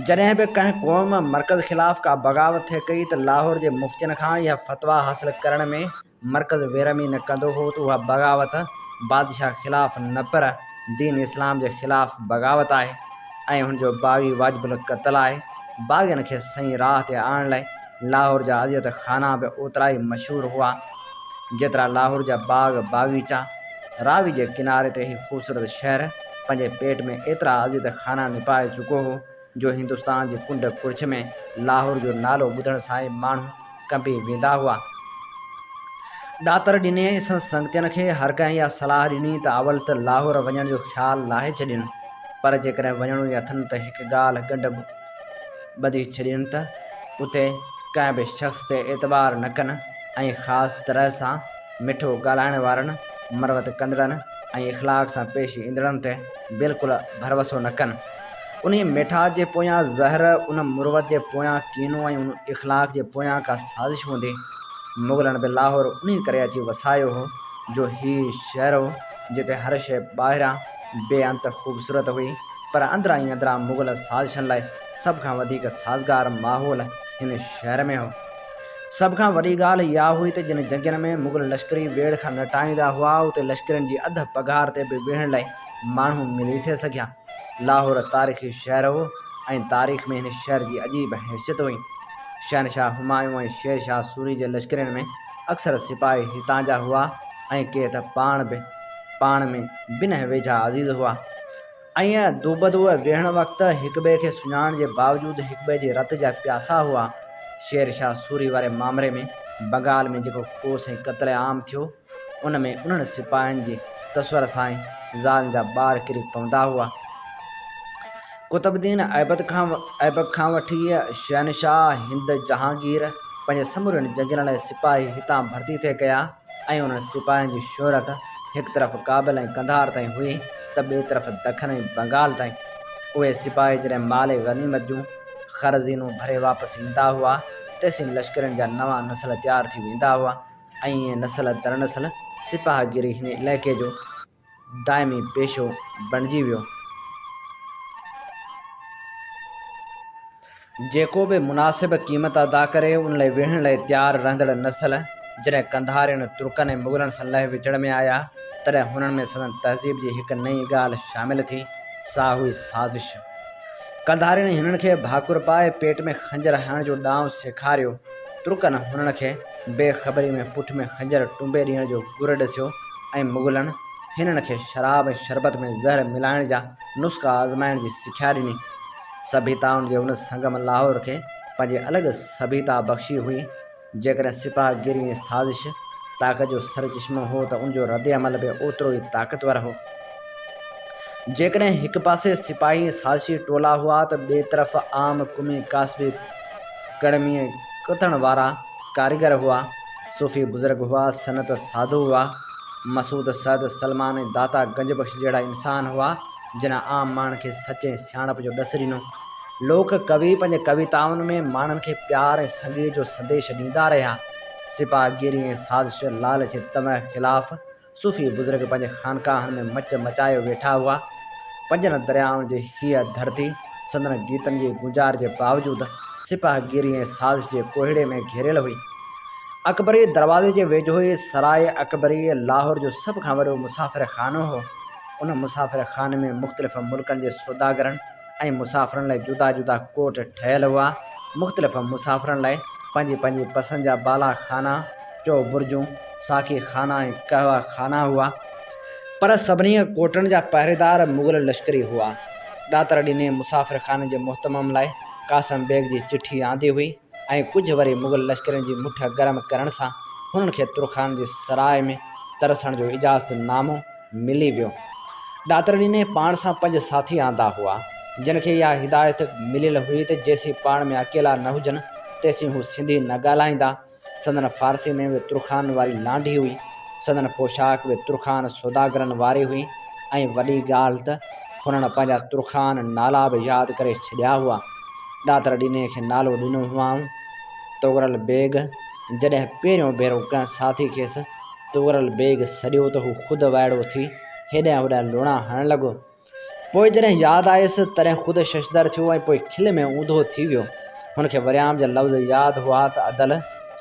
जॾहिं बि कंहिं क़ौम मर्कज़ ख़िलाफ़ का बग़ावत थिए कई त लाहौर जे मुफ़्तियनि खां इहा फ़तवा हासिल करण में मर्कज़ वेरमी न कंदो हो त उहा बग़ावत बादशाह ख़िलाफ़ न पर दीन इस्लाम जे ख़िलाफ़ बग़ावत आहे ऐं हुनजो बाग़ी वाजिबुल क़त्ल आहे। बाग़ियुनि खे सही राह ते आणण लाइ लाहौर जा अज़ियत खाना बि ओतिरा ई मशहूरु हुआ जेतिरा लाहौर जा बाग़ बाग़ीचा। रावी जे किनारे ते ही ख़ूबसूरत शहर पंहिंजे पेट में एतिरा अज़ियत खाना निपाए चुको हो जो हिंदुस्तान जी कुंड कुड़िछ में लाहौर जो नालो ॿुधण सां ई माण्हू कंबी वेंदा हुआ। ॾातर ॾिने संगतियुनि खे हर कंहिं इहा सलाह ॾिनी त अवल त लाहौर वञण जो ख़्यालु लाहे छॾनि, पर जेकॾहिं वञणो ई अथनि त हिकु ॻाल्हि गंढ ॿधी छॾनि त उते कंहिं बि शख़्स ते एतबार न कनि ऐं ख़ासि तरह सां मिठो ॻाल्हाइण वारनि, मरवत कंदड़नि ऐं इख़लाक़ सां पेश ईंदड़नि ते बिल्कुलु भरवसो न कनि। उन मिठास जे पोयां ज़हर, उन मुरवत जे पोयां कीनो ऐं उन इख़लाक़ जे पोयां का साज़िश हूंदी। मुग़लनि बि लाहौर उन करे अची वसायो हो जो हीउ शहर हो जिते हर शइ ॿाहिरां बेअंत ख़ूबसूरत हुई, पर अंदरां ई अंदरां मुग़ल साज़िशनि लाइ सभ खां वधीक साज़गार माहौल हिन शहर में हो। सभ खां वॾी ॻाल्हि इहा हुई त जिन जंगियुनि में मुग़ल लश्करी वेड़ खां नटाईंदा हुआ उते लश्करनि जी अधु पघार ते बि वेहण लाइ माण्हू मिली थे सघिया। लाहौर तारीख़ी शहर हो ऐं तारीख़ में हिन शहर जी अजीब हैसियत हुई। शहनशाह हुमायूं ऐं शेर शाह सूरी जे लश्करनि में अक्सर सिपाही हितां जा हुआ ऐं के त पाण में बिना वेझा अज़ीज़ हुआ ऐं दुबदू वेहण वक़्तु हिक ॿिए खे सुञाण जे बावजूदु हिक ॿिए जे रत जा प्यासा हुआ। शेर शाह सूरी वारे मामले में बंगाल में जेको कोस ऐं क़त्ल आम थियो उन में उन्हनि सिपाहियुनि जी तस्वर सां ई ज़ाल जा ॿार किरी पवंदा हुआ। कुतुबुद्दीन ऐबक खां वठी शहनशाह हिंद जहांगीर पंहिंजे समूरनि जंगियुनि लाइ सिपाही हितां भर्ती थिए कया ऐं उन्हनि सिपाहियुनि जी शोहरत हिकु तरफ़ काबिल ऐं कंधार ताईं हुई त ॿिए तरफ़ दखन ऐं बंगाल ताईं। उहे सिपाही जॾहिं माल गनीमत जूं ख़रज़ीनूं भरे वापसि ईंदा हुआ तेसिन लश्करनि जा नवां नस्ल तयारु थी वेंदा हुआ ऐं ईअं नस्ल दर नस्ल सिपाहीगिरी हिन इलाइक़े जो दाइमी पेशो बणिजी वियो। जेको बि मुनासिब क़ीमत अदा करे उन लाइ वेहण लाइ तयारु रहंदड़ नस्ल जॾहिं कंधारियुनि तुर्कनि ऐं मुग़लनि सां लह विचड़ में आया तॾहिं हुननि में सदन तहज़ीब जी हिकु नई ॻाल्हि शामिल थी, सा हुई साज़िश। कंधारियुनि हिननि खे भाकुर पाए पेट में खंजर हणण जो ॾांहुं सेखारियो। तुर्कनि हुननि खे बेख़बरी में पुठ में खंजर टुंबे ॾियण जो गुर ॾसियो ऐं मुग़लनि हिननि खे शराब ऐं शरबत में ज़हर मिलाइण जा नुस्ख़ा आज़माइण जी सिख्या ॾिनी। सभ्यताउनि जे उन संगम लाहौर खे पंहिंजी अलॻि सभ्यता बख़्शी हुई। जेकॾहिं सिपाहीगिरी ऐं साज़िश ताक़त जो सरचश्मो हो त उनजो रद्द अमल बि ओतिरो ई ताक़तवर हो। जेकॾहिं हिकु पासे सिपाही साज़िशी टोला हुआ त ॿिए तरफ़ आम कुमी कासबी कड़मी कतण वारा कारीगर हुआ। सूफ़ी बुज़ुर्ग हुआ, सनत साधु हुआ, मसूद सद सलमान ऐं दाता गंजबख्श जहिड़ा इंसान हुआ जिन आम माण्हुनि खे सचे सियाणप जो ॾस ॾिनो। लोक कवि पंहिंजे कविताउनि में माण्हुनि खे प्यार ऐं संगीत जो संदेश ॾींदा रहिया। सिपाहीगिरी ऐं साज़िश लालच तमह ख़िलाफ़ सूफ़ी बुज़ुर्ग पंहिंजे ख़ानकाहनि में मच मचाए वेठा हुआ। पंजनि दरियाउनि जी हीअ धरती संदन गीतनि जी गुंजार जे बावजूदु सिपाहीगिरी ऐं साज़िश जे कोहिड़े में घेरियल हुई। अकबरी दरवाज़े जे वेझो ई सराय अकबरी लाहौर जो सभ खां वॾो मुसाफ़िर खानो हो। उन मुसाफ़िर खाने में मुख़्तलिफ़ मुल्कनि जे सौदागरनि ऐं मुसाफ़िरनि लाइ जुदा जुदा कोठ ठहियल हुआ। मुख़्तलिफ़ मुसाफ़िरनि लाइ पंहिंजी पंहिंजी पसंदि जा बाला खाना, चौबुर्जूं, साकी खाना ऐं कहवा खाना हुआ, पर सभिनी कोटनि जा पहरेदार मुग़ल लश्करी हुआ। ॾातर ॾिने मुसाफ़िर खाने जे मुहतमम लाइ कासम बेग जी चिठी आंदी हुई ऐं कुझु वरी मुग़ल लश्करनि जी मुठ गरम करण सां हुननि खे तुर्खान जी सराय में तरसण जो इजाज़त नामो मिली वियो। ॾातरड़ी ने पाण सां 5 साथी आंदा हुआ जिन खे इहा हिदायत मिलियल हुई त जेसीं पाण में अकेला न हुजनि तेसीं हू सिंधी न ॻाल्हाईंदा। संदन फ़ारसी में बि तुरखान वारी लांढी हुई। संदन पोशाक बि तुरखान सौदागरनि वारी हुई। ऐं वॾी ॻाल्हि त हुननि पंहिंजा तुरखान नाला बि यादि करे छॾिया हुआ। ॾातरड़ीने खे नालो ॾिनो हुआऊं तोगरल बेग। जॾहिं पहिरियों भेरो कंहिं साथी खेसि तोगरल बेग सॼियो त हू ख़ुदि वाइड़ो थी हेॾां होॾां लुणा हणणु लॻो। पोइ जॾहिं यादि आयुसि तॾहिं ख़ुदि शशदर थियो ऐं पोइ खिल में ऊंधो थी वियो। हुनखे वरियाम जा लफ़्ज़ यादि हुआ त अदल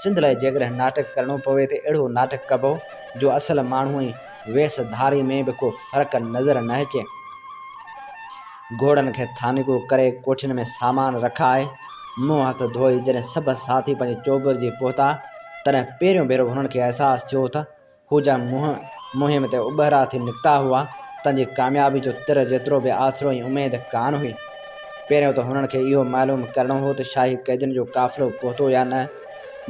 सिंध लाइ जेकॾहिं नाटक करिणो पवे त अहिड़ो नाटक कबो जो असल माण्हूअ जी वेसधारी में बि को फ़र्क़ु नज़र न अचे। घोड़नि खे थानिको करे कोठियुनि में सामान रखाए मुंहुं हथ धोई जॾहिं सभु साथी पंहिंजे चोबर जी पहुता तॾहिं पहिरियों भेरो हुननि खे अहसासु थियो त हू जा मुहिम ते उॿरा थी निकिता हुआ। तंहिंजी कामयाबी जो तिर जेतिरो बि आसिरो ऐं उमेदु कान हुई। पहिरियों त हुननि खे इहो मालूम करिणो हो त शाही क़ैदियुनि जो काफ़िलो पहुतो या न।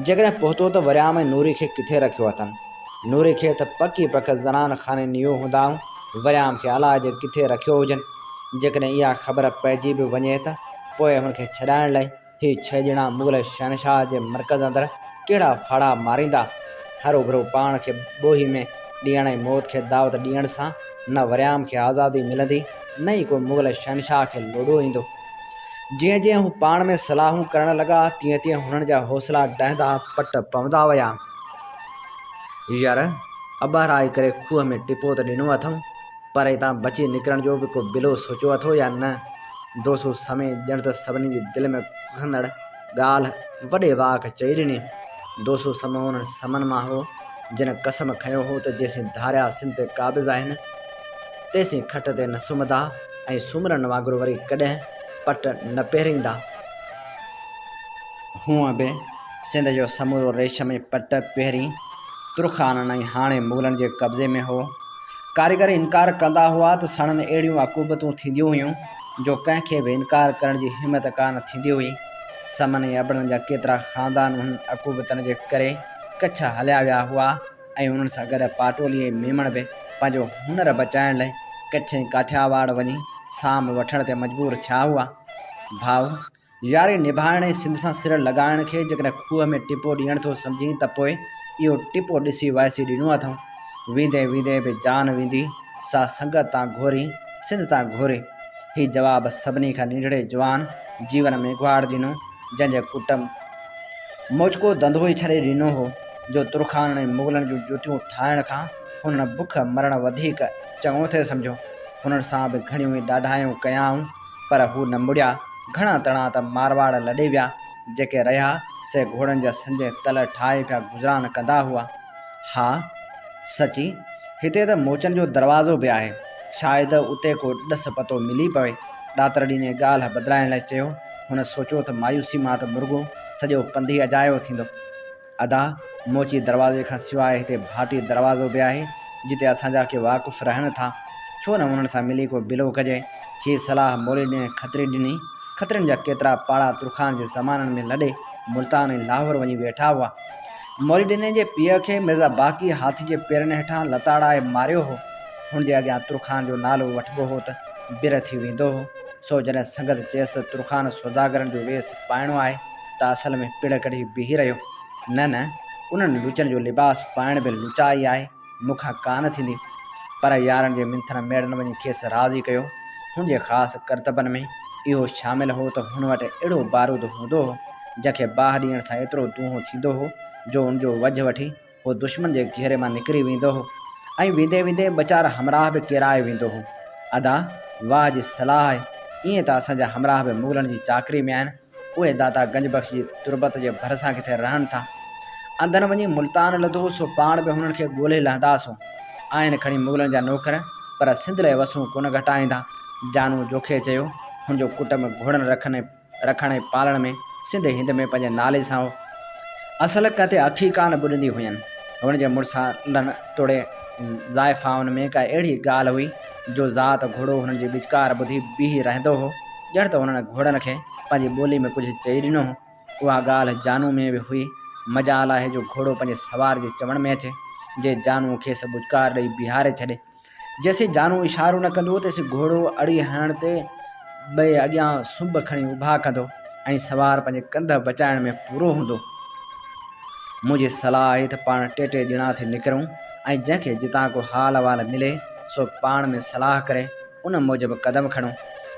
जेकॾहिं पहुतो त वरियाम ऐं नूरी खे किथे रखियो अथनि। नूरी खे त पकी पक ज़नान खाने नियो हूंदाऊं, वरियाम खे अलाए जे किथे रखियो हुजनि। जेकॾहिं इहा ख़बर पइजी बि वञे त पोइ हुनखे छॾाइण लाइ ही 6 ॼणा मुग़ल शहनशाह जे मर्कज़ अंदरि कहिड़ा फाड़ा मारींदा। हरू भरू पाण खे ॿोही में ॾियण ऐं मौत खे दावत ॾियण सां न वरियाम खे आज़ादी मिलंदी न ई को मुग़ल शहनशाह खे लोॾो ईंदो। जीअं जीअं हू पाण में सलाहूं करणु लॻा तीअं तीअं हुननि जा हौसला डहंदा पट पवंदा विया। यार अॿाराए करे खूह में टिपो त ॾिनो अथऊं पर हितां बची निकिरण जो बि को बिलो सोचियो अथो या न। दोसो समय ॼण त सभिनी जे दिलि में घुसंदड़ ॻाल्हि वॾे वाक चई ॾिनी। दोसो समय उन्हनि समन मां हो जिन कसम खयो हो त जेसीं धारिया सिंध ते क़ाबिज़ आहिनि तेसीं खट ते न सुम्हंदा ऐं सुम्हरनि वांगुरु वरी कॾहिं पट न पहिरींदा। हूअं बि सिंध जो समूरो रेशमी पट पहिरीं तुरखाननि ऐं हाणे मुग़लनि जे कब्ज़े में हो। कारीगर इनकार कंदा हुआ त सणनि अहिड़ियूं अकूबतूं थींदियूं हुयूं जो कंहिंखे बि इनकार करण जी हिमत कान थींदी हुई। समन ऐं अबड़नि जा केतिरा ख़ानदान हुन अकूबतनि जे करे कच्छ हलिया विया हुआ ऐं उन्हनि सां गॾु पाटोली ऐं मेमण बि पंहिंजो हुनर बचाइण लाइ कच्छ ऐं काठियावाड़ वञी साम वठण ते मजबूर थिया हुआ। भाउ यारी निभाइण ऐं सिंध सां सिर लॻाइण खे जेकॾहिं खूह में टिपो ॾियण थो सम्झी त पोइ इहो टिपो ॾिसी वाइसी ॾिनो अथऊं। वींदे वींदे बि जान वेंदी सा संगत तां घोरी सिंध तां घोरी। ही जवाबु सभिनी खां नंढड़े जवान जीवन में गुआड़ ॾिनो जंहिंजे कुटुंब मोचको धंधो ई छॾे ॾिनो हो जो तुरखाननि ऐं मुग़लनि जूं जुतियूं ठाहिण खां हुननि बुख मरण वधीक चङो थे सम्झो। हुननि सां बि घणियूं ई ॾाढायूं कयाऊं पर हू न मुड़िया। घणा तणा त मारवाड़ लॾे विया। जेके रहिया से घोड़नि जा संजे तल ठाहे पिया गुज़रान कंदा हुआ। हा सची हिते त मोचनि जो दरवाज़ो बि आहे, शायदि उते को ॾस पतो मिली पवे। ॾातरड़ी ने ॻाल्हि बदिलाइण लाइ चयो। हुन सोचियो त मायूसी मां त मुर्गो सॼो पंधी अजायो थींदो। अदा मोची दरवाज़े खां सवाइ हिते भाटी दरवाज़ो बि आहे जिते असांजा के वाक़ुफ़ रहनि था। छो न उन्हनि सां मिली को बिलो कजे। हीअ सलाह मोली ने खतरी ॾिनी। खतरनि जा केतिरा पाड़ा तुरखान जे ज़माननि में लॾे मुल्तान ऐं लाहौर वञी वेठा हुआ। मोलिडिने जे पीउ खे मिर्ज़ा बाक़ी हाथी जे पेरनि हेठां लताड़ाए मारियो हो। हुनजे अॻियां तुरखान जो नालो वठिबो हो त बिर थी वेंदो हो। सो जॾहिं संगत चयसि त तुरखान सौदागरनि जो वेस पाइणो आहे त असल में पिड़ कढी बीही रहियो। न उन्हनि लुचनि जो लिबास पाइण बि लुचाई आहे, मूंखां कान थींदी। पर यारनि जे मिंथन मेड़नि वञी खेसि राज़ी कयो। हुनजे ख़ासि करतबनि में इहो शामिलु हो त हुन वटि अहिड़ो बारूद हूंदो हो जंहिंखे बाहि ॾियण सां एतिरो दूंहों थींदो हो जो हुनजो वझ वठी उहो दुश्मन जे घेरे मां निकिरी वेंदो हो ऐं वेंदे वेंदे ॿ-4 हमराह बि केराए वेंदो हो। अदा वाह जी सलाह आहे। ईअं त असांजा हमराह बि मुग़लनि जी चाकरी में आहिनि। उहे दाता गंजबख्श जी तुरबत जे भरिसां किथे रहनि था। अंदरि वञी मुल्तान लधो सो पाण बि हुननि खे ॻोल्हे लहंदासूं। आहिनि खणी मुग़लनि जा नौकर पर सिंध लाइ वसूं कोन घटाईंदा। जानू जोखे चयो। हुनजो कुटुंब घोड़नि रखण ऐं पालण में सिंध हिंद में पंहिंजे नाले सां हो। असल किथे अखी कान ॿुॾंदी हुयनि। हुनजे मुड़ुसनि तोड़े ज़ाइफ़ाउनि में का अहिड़ी ॻाल्हि हुई जो ज़ात घोड़ो हुननि जी विचकार ॿुधी बीही रहंदो हो ॼण त हुननि घोड़नि खे पंहिंजी ॿोली में कुझु चई ॾिनो हो। उहा ॻाल्हि जानू में बि हुई। मजाल आहे जो घोड़ो पंहिंजे सवार जे चवण में अचे जे जानू खेसि बुचकार ॾेई बीहारे छॾे। जैसे जानू इशारो न कंदो तेसी घोड़ो अड़ी हण ते ॿई अॻियां सुंभ खणी उभा कंदो ऐं सवार पंहिंजे कंध बचाइण में पूरो हूंदो। मुंहिंजी सलाह आहे त पाण टे ॼणा थी निकिरूं ऐं जंहिंखे जितां को हाल वाल मिले सो पाण में सलाह करे उन मूजिबि क़दम खणूं।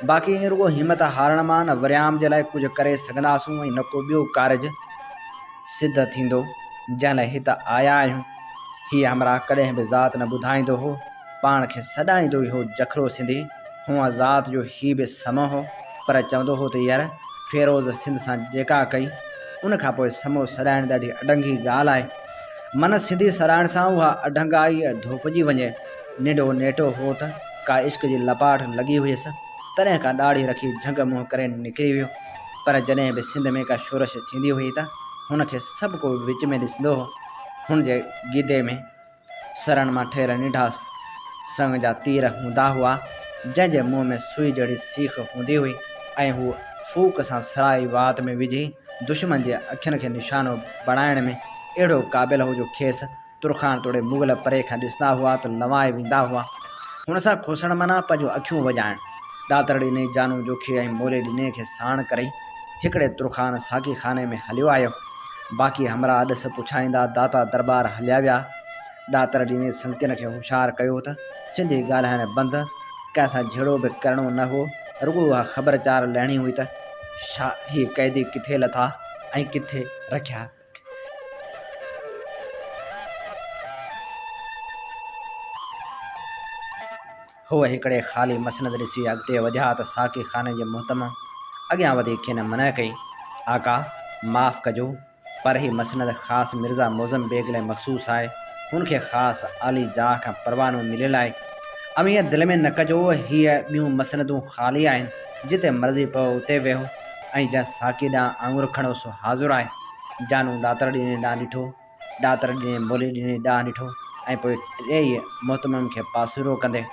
बाक़ी ईअं रुॻो हिमत हारण मां न विरियाम जे लाइ कुझु करे सघंदासूं ऐं न को ॿियो कारज सिद्ध थींदो जंहिं लाइ हिते आया आहियूं। हीअ हमरा कॾहिं बि ज़ात न ॿुधाईंदो हो, पाण खे सॾाईंदो ई हो जखरो सिंधी। हूअं ज़ात जो ही बि समो हो, पर चवंदो हो त यार फेरोज़ सिंध सां जेका कई उन खां पोइ समो सॾाइण ॾाढी अॾंगी ॻाल्हि आहे। मन सिंधी सॾाइण सां उहा अॾंगाई धोपजी वञे। निडो नेटो हो त का इश्क जी लपाट लॻी हुयसि, तॾहिं खां ॾाढ़ी रखी झंग मुंहुं करे निकिरी वियो। पर जॾहिं बि सिंध में का शोरश थींदी हुई त हुनखे सभु को विच में ॾिसंदो हो। हुन जे गीदे में सरण मां ठहियल निंढा संग जा तीर हूंदा हुआ, जंहिंजे मुंहं में सुई जहिड़ी सीख हूंदी हुई ऐं हू फूक सां सराई वात में विझी दुश्मन जे अखियुनि खे निशानो बणाइण में अहिड़ो क़ाबिल हो जो खेसि तुरखान तोड़े मुगल परे खां ॾिसंदा हुआ त लवाए वेंदा हुआ। हुन सां खोसण माना पंहिंजूं अखियूं वॼाइण। ॾातर ॾिने जानू जोखी ऐं मोले ॾिने खे साण करे हिकिड़े तुरखान साकी खाने में हलियो आयो। बाक़ी हमरा अॾस पुछाईंदा दाता दरबार हलिया विया। ॾातर ॾिने संगतियुनि खे होशियारु कयो त सिंधी ॻाल्हाइण बंदि, कंहिंसां झेड़ो बि करिणो न हो, रुॻो उहा ख़बरचार लहिणी हुई त छा ही क़ैदी किथे लथा ऐं किथे रखिया। हो हिकिड़े ख़ाली मसनद ॾिसी अॻिते वधिया त साकी खाने जे मुहतम अॻियां वधी खेनि मना कई, आका माफ़ कजो, पर ही मसनद ख़ासि मिर्ज़ा मोज़म बेग लाइ मख़सूस आहे। हुनखे ख़ासि आली जाह खां परवानो मिलियल आहे। अमीअ दिलि में न कजो, हीअ ॿियूं मसनदूं ख़ाली आहिनि, जिते मर्ज़ी पियो उते वेहो ऐं जंहिं साकी ॾांहुं आङुर खणो सो हाज़ुर आहे। जानू ॾातर ॾिने ॾांहुं ॾिठो, ॾातर ॾिने मोले ॾिने ॾांहुं ॾिठो ऐं पोइ टेई मुहतमम खे पासूरो कंदे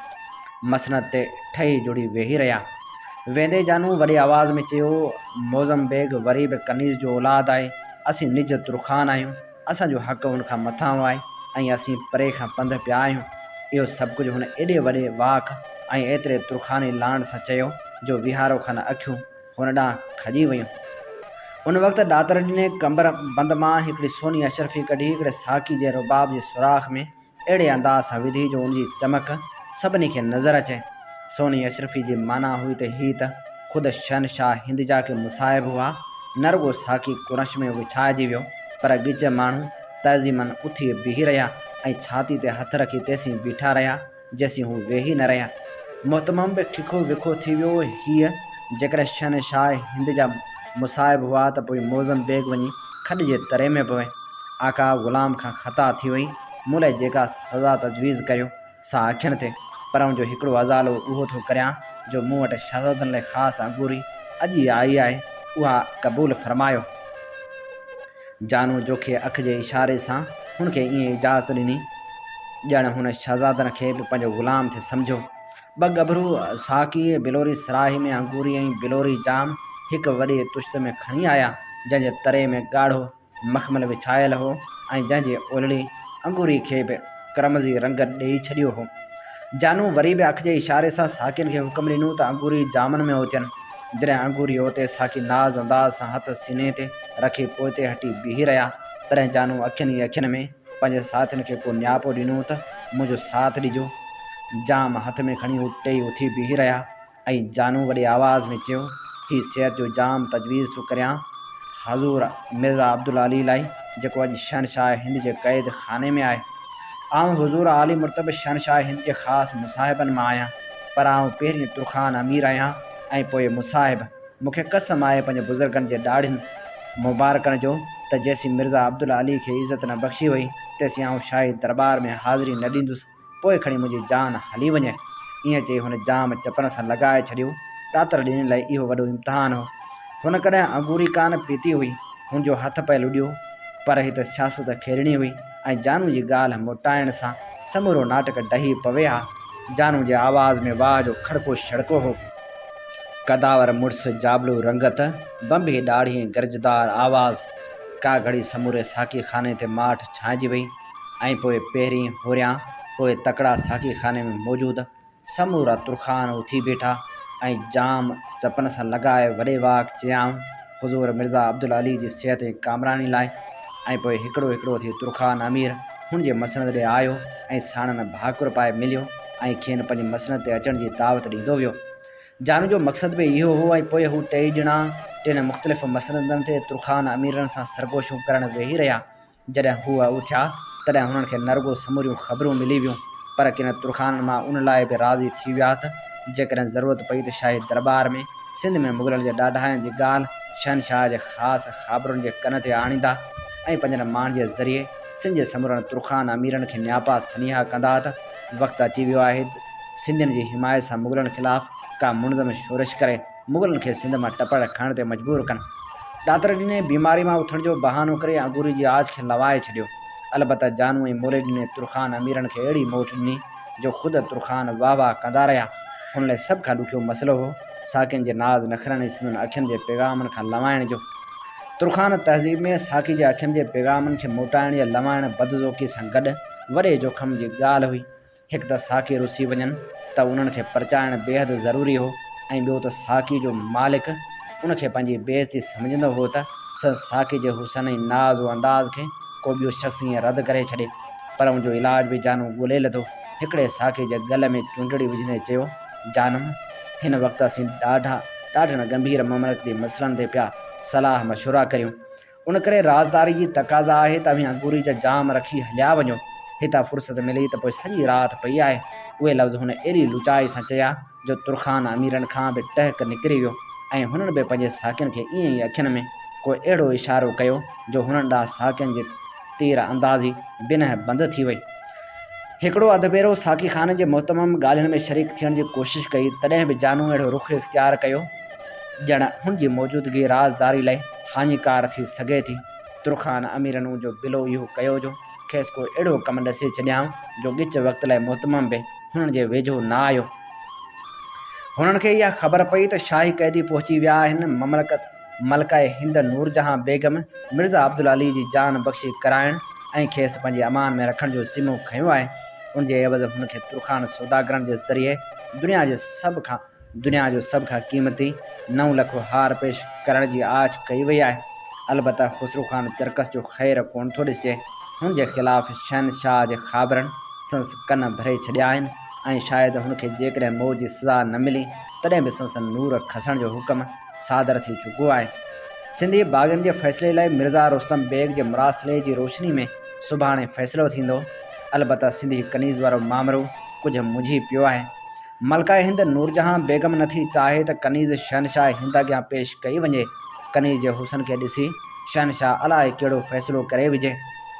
मसनद ते ठही जुड़ी वेही रहिया। वेंदे जानू वॾी आवाज़ में चयो, मोज़म बेग वरी बि कनीज़ जो औलाद आहे। असीं निज तुरखान आहियूं, असांजो हक़ हुन खां मथां आहे ऐं असीं परे खां पंधु पिया आहियूं। इहो सभु कुझु हुन एॾे वॾे वाक ऐं एतिरे तुरखानी लांड सां चयो जो विहारो खन अखियूं हुन ॾांहुं खॼी वियूं। उन वक़्तु ॾातर ॾिने कमर बंद मां हिकिड़ी सोनी अशरफी कढी हिकिड़े साकी जे रुबाब जे सुराख में अहिड़े अंदाज़ सां विधी जो उनजी चमक सभिनी खे नज़र अचे। सोनी अशरफी जी माना हुई त ही त ख़ुदि शहनशाह हिंद जा के मुसाहिब हुआ। न रुॻो साकी कुरश में विछाइजी वियो, पर गिज माण्हू तज़ीमन उथी बीही रहिया ऐं छाती ते हथ रखी तेसीं बीठा रहिया जेसीं हू वेही न रहिया। मुहतमम बि खिखो विखो थी वियो। हीअ जेकॾहिं शहनशाह हिंद जा मुसाहिब हुआ त पोइ मोज़म बेग वञी खॾ जे तरे में पवे। आका ग़ुलाम खां ख़ता थी वई, मूं लाइ जेका सज़ा तजवीज़ करियो सा अखियुनि ते, पर मुंहिंजो हिकिड़ो अज़ालो उहो थो करियां जो मूं वटि शहज़ादनि लाइ ख़ासि अंगूरी अॼु आई आहे, उहा क़बूल फरमायो। जानू जोखे अख जे इशारे सां हुनखे ईअं इजाज़त ॾिनी ॼण हुन शहज़ादनि खे बि पंहिंजो ग़ुलाम थे सम्झो। ॿ गभरू साकी बिलोरी सराही में अंगूरी ऐं बिलोरी जाम हिकु वॾे तुश्त में खणी आया, जंहिंजे तरे में ॻाढ़ो मखमल विछायल हो ऐं जंहिंजे ओलड़ी अंगूरी खे बि करमज़ी रंग ॾेई छॾियो हो। जानू वरी बि अख जे इशारे सां साकियुनि खे हुकुम ॾिनो त अंगूरी जामनि में ओचनि। जॾहिं अंगूरी ओते साकी नाज़ अंदाज़ सां हथ सीने ते रखी पोइते हटी बीही रहिया, तॾहिं जानू अखियुनि ई अखियुनि में पंहिंजे साथियुनि खे को न्यापो ॾिनो त मुंहिंजो साथ ॾिजो। जाम हथ में खणी हू टेई उथी बीही रहिया ऐं जानू वॾी आवाज़ में चयो, ही सिहत जो जाम तजवीज़ थो करियां हज़ूर मिर्ज़ा अब्दुल अली लाइ, जेको अॼु शहनशाह हिंद जे क़ैद खाने में आहे। आउं हुज़ूर आली मुर्तब शहनशाह हिंद जे ख़ासि मुसाहिबनि मां आहियां, पर आउं पहिरीं तुरखान अमीर आहियां ऐं पोइ मुसाहिब। मूंखे कसम आहे पंहिंजे बुज़ुर्गनि जे ॾाढ़ियुनि मुबारकनि जो त जेसीं मिर्ज़ा अब्दुल अली खे इज़त न बख़्शी हुई तेसीं आउं शाही दरबार में हाज़िरी न ॾींदुसि, पोइ खणी मुंहिंजी जान हली वञे। ईअं चई हुन जाम चपन सां लॻाए छॾियो। ॾातर ॾियण लाइ इहो वॾो इम्तिहान हो। हुन कॾहिं अंगूरी कान पीती हुई, हुनजो हथ पियल उॾियो, पर ही त सियासत खेॾणी हुई ऐं जानू जी ॻाल्हि मोटाइण सां समूरो नाटक ॾही पवे हा। जानू जे आवाज़ में वाह जो खड़को छड़को हो। कदावर मुड़स जाबलू रंगत, बंबी ॾाढ़ी गरजदार आवाज़। का घड़ी समूरे साकी खाने ते माठ छांइजी वई ऐं पोइ पहिरीं होरियां पोइ तकड़ा साकी खाने में मौजूद समूरा तुरखान उथी बीठा ऐं जाम जपन सां लॻाए वॾे वाक चयाऊं हुज़ूर मिर्ज़ा अब्दुल अली जी सिहत जी कामरानी लाइ। ऐं पोइ हिकिड़ो हिकिड़ो थी तुरखान अमीर हुन जे मसनद ॾे आयो ऐं साणनि भाकुर पाए मिलियो ऐं खेनि पंहिंजी मसनद ते अचण जी दावत ॾींदो वियो। जानू जो मक़सदु बि इहो हो ऐं पोइ हू टेई ॼणा टिनि मुख़्तलिफ़ मसनदनि ते तुरखान अमीरनि सां सरगोशियूं करणु वेही रहिया। जॾहिं हूअ उथिया तॾहिं हुननि खे न रुॻो समूरियूं ख़बरूं मिली वियूं पर किन तुरखाननि मां उन लाइ बि राज़ी थी विया त जेकॾहिं ज़रूरत पई त शाही दरबार में सिंध में मुग़लनि जे ॾाढाइनि जी ॻाल्हि शहनशाह जे ख़ासि ख़ाबरुनि जे कन ते आणींदा ऐं पंहिंजनि माण्हुनि जे ज़रिए सिंध जे समूरनि तुरखान अमीरनि खे न्यापा सनीहा कंदा त वक़्तु अची वियो आहे सिंधियुनि जी हिमायत सां मुग़लनि ख़िलाफ़ का मुनज़म शोरश करे मुग़लनि खे सिंध मां टपड़ खणण ते मजबूर कनि। ॾातर ॾिने बीमारी मां उथण जो बहानो करे अंगूरी जी आज़ खे लवाए छॾियो। अलबत्त जानू ऐं मोले ॾिने तुरखान अमीरनि खे अहिड़ी मोट ॾिनी जो ख़ुदि तुरखान वाह वाह कंदा रहिया। हुन लाइ सभ खां ॾुखियो मसइलो हो साकियुनि जे नाज़ नखरनि ऐं सिंधियुनि अखियुनि जे पैगामनि खां लवाइण जो। तुरखान तहज़ीब में साकी जे अखियुनि जे पैगामनि खे मोटाइण या लवाइण बदज़ोकी सां गॾु वॾे जोखम जी ॻाल्हि हुई। हिकु त साकी रुसी वञनि त उन्हनि खे परचाइण बेहदि ज़रूरी हो ऐं ॿियो त साकी जो मालिक उनखे पंहिंजी बेइज़ती सम्झंदो हो त साकी जे हुसन ऐं नाज़ अंदाज़ खे को ॿियो शख़्स ईअं रद्द करे छॾे। पर उनजो इलाज बि जानू ॻोल्हे लधो। हिकिड़े साकी जे गल में चूंडड़ी विझंदे चयो, जानम हिन वक़्तु असीं ॾाढनि गंभीर ममलकती मसइलनि ते पिया सलाह मशवरा करियूं। उन करे राज़दारी जी तक़ाज़ा आहे त अव्हीं अंगूरी जा जाम रखी हलिया वञो। हितां फुर्सत मिली त पोइ सॼी राति पई आहे। उहे लफ़्ज़ हुन अहिड़ी लुचाई सां चया जो तुरखान अमीरनि खां बि टहक निकिरी वियो ऐं हुननि बि पंहिंजे साकियुनि खे ईअं ई अखियुनि में को अहिड़ो इशारो कयो जो हुननि ॾांहुं साकियुनि जी तीर अंदाज़ी बिनह बंदि थी वई। हिकिड़ो अधु भेरो साकी खान जे मुहतमम ॻाल्हियुनि में शरीक थियण जी कोशिशि कई तॾहिं बि जानू अहिड़ो रुख़ इख़्तियार कयो ॼण हुन जी मौजूदगी राज़दारी लाइ हानिकार थी सघे थी। तुरखान अमीरनि जो बिलो इहो कयो जो खेसि को अहिड़ो कमु ॾसे छॾियाऊं जो ॻिच वक़्त लाइ मुहतमम बि हुननि जे वेझो न आयो। हुननि खे इहा ख़बर पई त शाही क़ैदी पहुची विया आहिनि। मलकाए हिंद नूरजहां बेगम मिर्ज़ा अब्दुल अली जी जान बख़्शी कराइण ऐं खेसि पंहिंजे अमान में रखण जो ज़िमो खंयो आहे। उन जे एवज़ हुनखे तुरखान सौदागरनि जे ज़रिए दुनिया जो सभ खां क़ीमती 9 लख हार पेश करण जी आछ कई वई आहे। अलबत्त ख़ुसरो खान चरकस जो ख़ैर कोन थो ॾिसे। हुन जे ख़िलाफ़ शहनशाह जे ख़ाबरनि संस कन भरे छॾिया आहिनि ऐं शायदि हुनखे जेकॾहिं मौत जी सज़ा न मिली तॾहिं बि संस नूर खसण जो हुकम सादर थी चुको आहे। सिंधी बाग़नि जे फ़ैसिले लाइ मिर्ज़ा रुस्तम बेग जे मुरासिले जी रोशनी में सुभाणे फ़ैसिलो थींदो। अलबत्त सिंधी कनीज़ वारो मामिलो कुझु मुंझी पियो आहे। मलकाए हिंद नूरजहां बेगम नथी चाहे त कनीज़ शहनशाह हिंद अॻियां पेश कई वञे। कनीज़ जे हुसन खे ॾिसी शहनशाह अलाए कहिड़ो फ़ैसिलो करे विझे।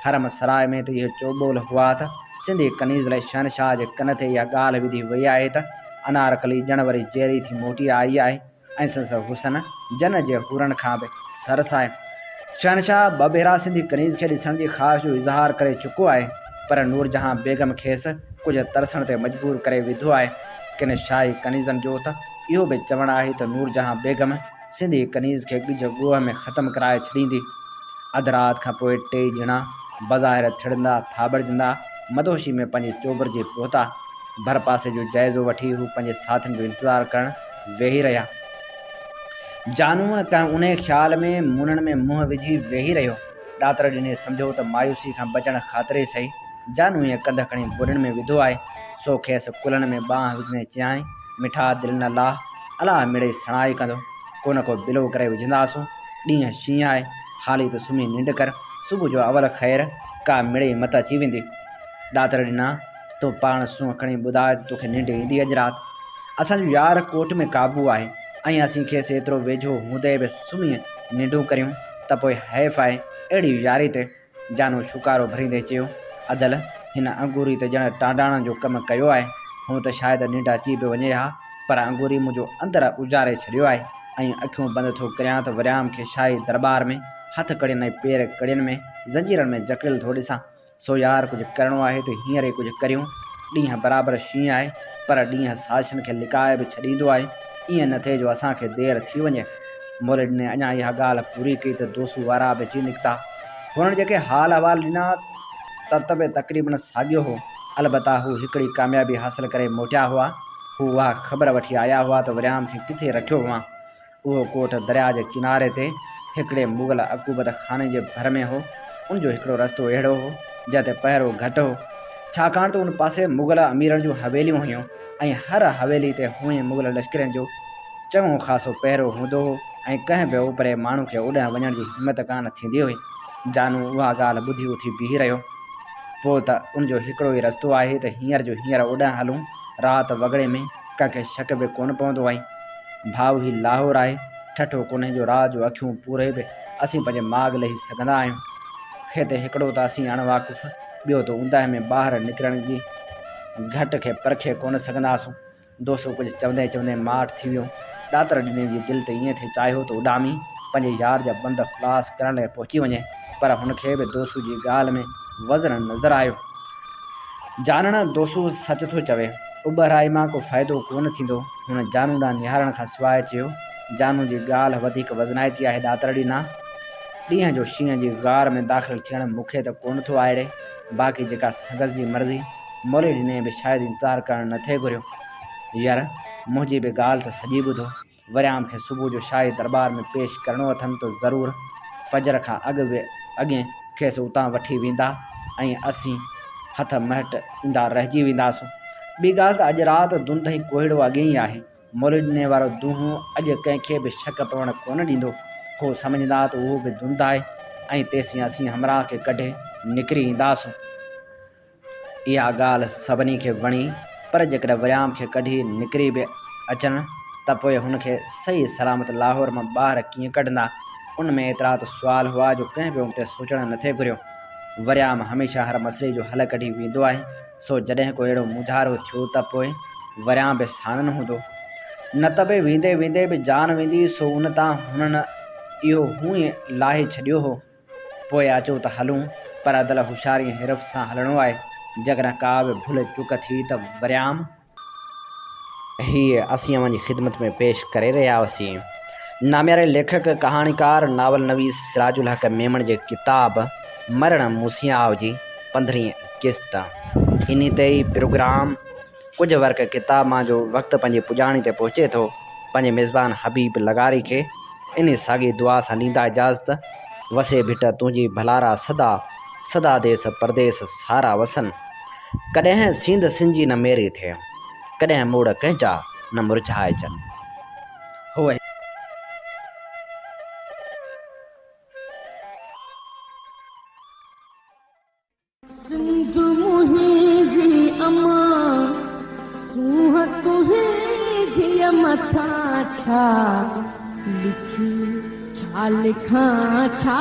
हरम सराय में त इहो चोॿोल हुआ त सिंधी कनीज़ लाइ शहनशाह जे कन ते इहा ॻाल्हि विधी वई आहे त अनारकली ॼण वरी जेरी थी मोटी आई आहे ऐं संस हुसन जन जे हुरन खां बि सरस आहे। शहनशाह 2 भेरा सिंधी कनीज़ खे ॾिसण जी ख़्वाहिश जो इज़हार करे चुको आहे पर नूरजहां बेगम खेसि कुझु तरसण ते मजबूर करे विधो आहे। किन शाही कनीज़नि जो त इहो बि चवणु आहे त नूरजहां बेगम सिंधी कनीज़ खे ॻिज ॻोह में ख़तमु कराए छॾींदी। अधु राति खां पोइ 2 ॼणा बज़ाहिर थिड़ंदा थाबड़जंदा मदोशी में पंहिंजी चोबरजी पहुता। भर पासे जो जाइज़ो वठी हू पंहिंजे साथियुनि जो इंतज़ारु करणु वेही रहिया। जानूअ कंहिं उन ख़्याल में मुननि में मुंहुं विझी वेही रहियो। ॾातर ॾिने सम्झो त मायूसी खां बचण ख़ातिरे सही जानू ईअं कंध खणी बुरनि में विधो आहे। सो खेसि कुलनि में बांह विझंदे चयाईं, मिठा दिलि न लाह अलाह मिड़ई सणाई कंदो। को न को बिलो करे विझंदासूं। ॾींहुं शींहं आहे, हाली त सुम्ही निंड कर। सुबुह जो अवल ख़ैर का मिड़ई मत अची वेंदी। ॾातर ॾिना तूं पाण सूंहं खणी ॿुधाए त तोखे निंड ईंदी अॼु राति। असांजो यार कोर्ट में क़ाबू आहे ऐं असीं खेसि एतिरो वेझो हूंदे बि सुम्ही निंडूं करियूं त पोइ हैफ़ आहे अहिड़ी यारी ते। जानू शुकारो भरींदे चयो, अदल हिन अंगूरी ते ॼण टांडाणनि जो कमु कयो आहे। हूअं त शायदि निंड अची बि वञे हा पर अंगूरी मुंहिंजो अंदरि उजारे छॾियो आहे ऐं अखियूं बंदि थो करियां त वरियाम खे शाही दरबार में हथ कड़ियुनि ऐं पेर कड़ियुनि में ज़ंजीरनि में जकड़ियल थो ॾिसां। सो यार कुझु करिणो आहे त हींअर ई कुझु करियूं। ॾींहुं बराबरि शींहं आहे पर ॾींहुं साज़िशनि खे लिकाए बि छॾींदो आहे। ईअं न थिए जो असांखे देरि थी वञे। मोलिड ने अञा इहा ॻाल्हि पूरी कई त दोसूं वारा बि अची निकिता। हुननि जेके हाल अहिवाल ॾिना त बि तक़रीबन साॻियो हो। अलबत्ता हू हिकिड़ी कामयाबी हासिल करे मोटिया हुआ। हू उहा ख़बर वठी आया हुआ त वरियाम खे किथे रखियो हुआ। उहो कोट दरिया जे किनारे ते हिकिड़े मुग़ल अकूबत खाने जे भर में हो। उनजो हिकिड़ो रस्तो अहिड़ो हो जिते पहिरो घटि हो, छाकाणि त उन पासे मुग़ल अमीरनि जूं हवेलियूं हुयूं ऐं हर हवेली ते हुए मुग़ल लश्करनि जो चङो ख़ासो पहिरो हूंदो हो ऐं कंहिं बि उपरे माण्हू खे उॾण वञण जी हिमत कान थींदी हुई। जानू उहा ॻाल्हि ॿुधी उथी बीही रहियो। पोइ त उनजो हिकिड़ो ई रस्तो आहे त हींअर जो हींअर उॾण हलूं, राति वॻड़े में कंहिंखे शक बि कोन पवंदो आहे। भाउ ही लाहौर आहे, ठठो कोन्हे जो रात जो अखियूं पूरे बि असीं पंहिंजे माॻ लही सघंदा आहियूं। हिते हिकिड़ो त असीं अणवाक़ुफ़, ॿियो त ऊंदहि में ॿाहिरि निकिरण जी घटि खे परखे कोन सघंदासूं। दोस्तो कुझु चवंदे चवंदे माठ थी वियो। ॾातर ॾिने जी दिलि त ईअं थिए चाहियो त उॾामी पंहिंजे यार जा बंद ख़लास करण लाइ पहुची वञे, पर हुनखे बि दोस्तू जी ॻाल्हि में वज़न नज़र आयो। जानण दोस्तू सच थो चवे, उॿराई मां को फ़ाइदो कोन थींदो। हुन जानू ॾांहुं निहारण खां सवाइ चयो, जानू जी ॻाल्हि वधीक वज़नाइती आहे ॾातर ॾिना। ॾींहं जो शींहं जी गार में दाख़िल थियण मूंखे त कोन थो आड़े। बाक़ी जेका संगत जी मर्ज़ी, मोले ॾिने बि शायदि इंतज़ारु करणु नथे घुरियो। यार मुंहिंजी बि ॻाल्हि त सॼी ॿुधो। वरियाम खे सुबुह जो शाही दरबार में पेश करिणो अथनि त ज़रूरु फजर खां अॻे खेसि उतां वठी वेंदा ऐं असीं हथ महट ईंदा रहिजी वेंदासूं। ॿी ॻाल्हि त अॼु राति धुंध ई कोहीड़ो अॻे ई आहे। मोले ॾिने वारो दूंहों अॼु कंहिंखे बि शक पवणु कोन ॾींदो। को सम्झंदा त उहो बि धुंध आहे ऐं तेसीं असीं हमराह खे कढे निकिरी ईंदासूं। इहा ॻाल्हि सभिनी खे वणी, पर जेकॾहिं वरियाम खे कढी निकिरी बि अचनि त पोइ हुनखे सही सलामत लाहौर मां ॿाहिरि कीअं कढंदा। उन में एतिरा त सुवाल हुआ जो कंहिं बि उते सोचणु नथे घुरियो। वरियाम हमेशह हर मसइले जो हल कढी वेंदो आहे, सो जॾहिं को अहिड़ो मुंझारो थियो त पोइ वरियाम बि साणनि हूंदो। न त बि वेंदे वेंदे बि जान वेंदी, सो उन तां हुननि इहो हूअं लाहे छॾियो हो। पोइ अचो त हलूं, पर अदल होशियारी हिरफ़ सां हलणो आहे। जेकॾहिं का बि भुल चुक थी त वरियाम हीअ असीं अव्हां जी ख़िदमत में पेश करे रहिया हुआसीं। नाम्यारे लेखक कहाणीकार नावल नवीस सिराजुल हक़ मेमण जे किताब मरण मूसियाव जी 15वीं क़िस्त। इन ते ई प्रोग्राम कुझु वर्क किताब मां जो वक़्तु पंहिंजी पुॼाणी ते पहुचे थो। पंहिंजे मेज़बान हबीब लगारी खे इन साॻी दुआ सां ॾींदा इजाज़त। वसे भिट तुंहिंजी भलारा सदा, सदा देस परदेस सारा वसन। कॾहिं सिंध सिंजी न मेरी थिए, कॾहिं मोड़ कंहिंजा न मुरझाइजनि। हो सिंध मुंहिंजी अमा सूंह तुंहिंजी मथां छा लिखी, छा लिखां छा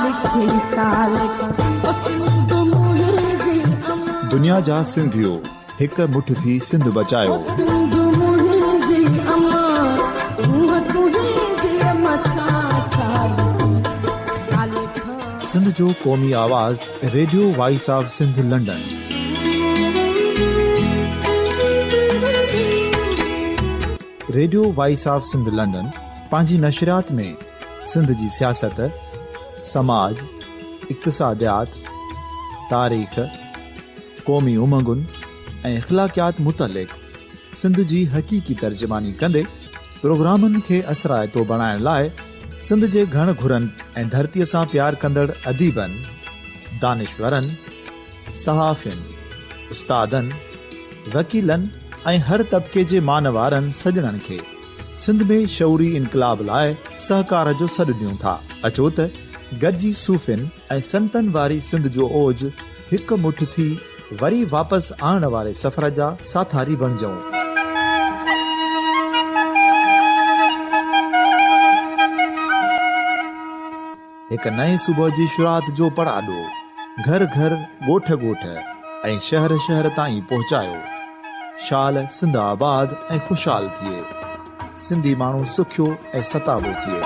लिखी, छा लिखां। सिंध मुंहिंजी अमा, दुनिया जा सिंधियो हिकु मुठ थी सिंध बचायो। सिंध मुंहिंजी अमा सूंह तुंहिंजी मथां छा लिखी, छा लिखां। सिंध जो क़ौमी आवाज़ radio voice of Sindh London. Radio voice of Sindh London पंहिंजी नशरियात में सिंध जी सियासत, समाज, इक़्तिसादियात, तारीख़, क़ौमी उमंगुनि ऐं इख़्लाक़ियात मुतलिक़ सिंध जी हक़ीक़ी तर्जुमानी कंदे प्रोग्रामनि खे असराइतो बणाइण लाइ सिंध जे घण घुरनि ऐं धरतीअ सां प्यार कंदड़ अदीबनि, दानिश्वरनि, सहाफ़ियुनि, उस्तादनि, वकीलनि ऐं हर तबिके जे मानवारनि सजणनि खे सिंध में शऊरी इनकलाब लाइ सहकार जो सॾु ॾियूं था। अचो त गॾिजी सूफ़ियुनि ऐं संतनि वारी सिंध जो ओज हिकु मुठ थी वरी वापसि आणण वारे सफ़र जा साथारी बणिजऊं। हिकु नए सुबुह जी शुरूआत जो पड़ाॾो घर घर, ॻोठ ॻोठ ऐं शहर शहर ताईं पहुचायो। शाल सिंध आबाद ऐं ख़ुशहाल थिए, सिंधी माण्हू सुखियो ऐं सताबो थिए।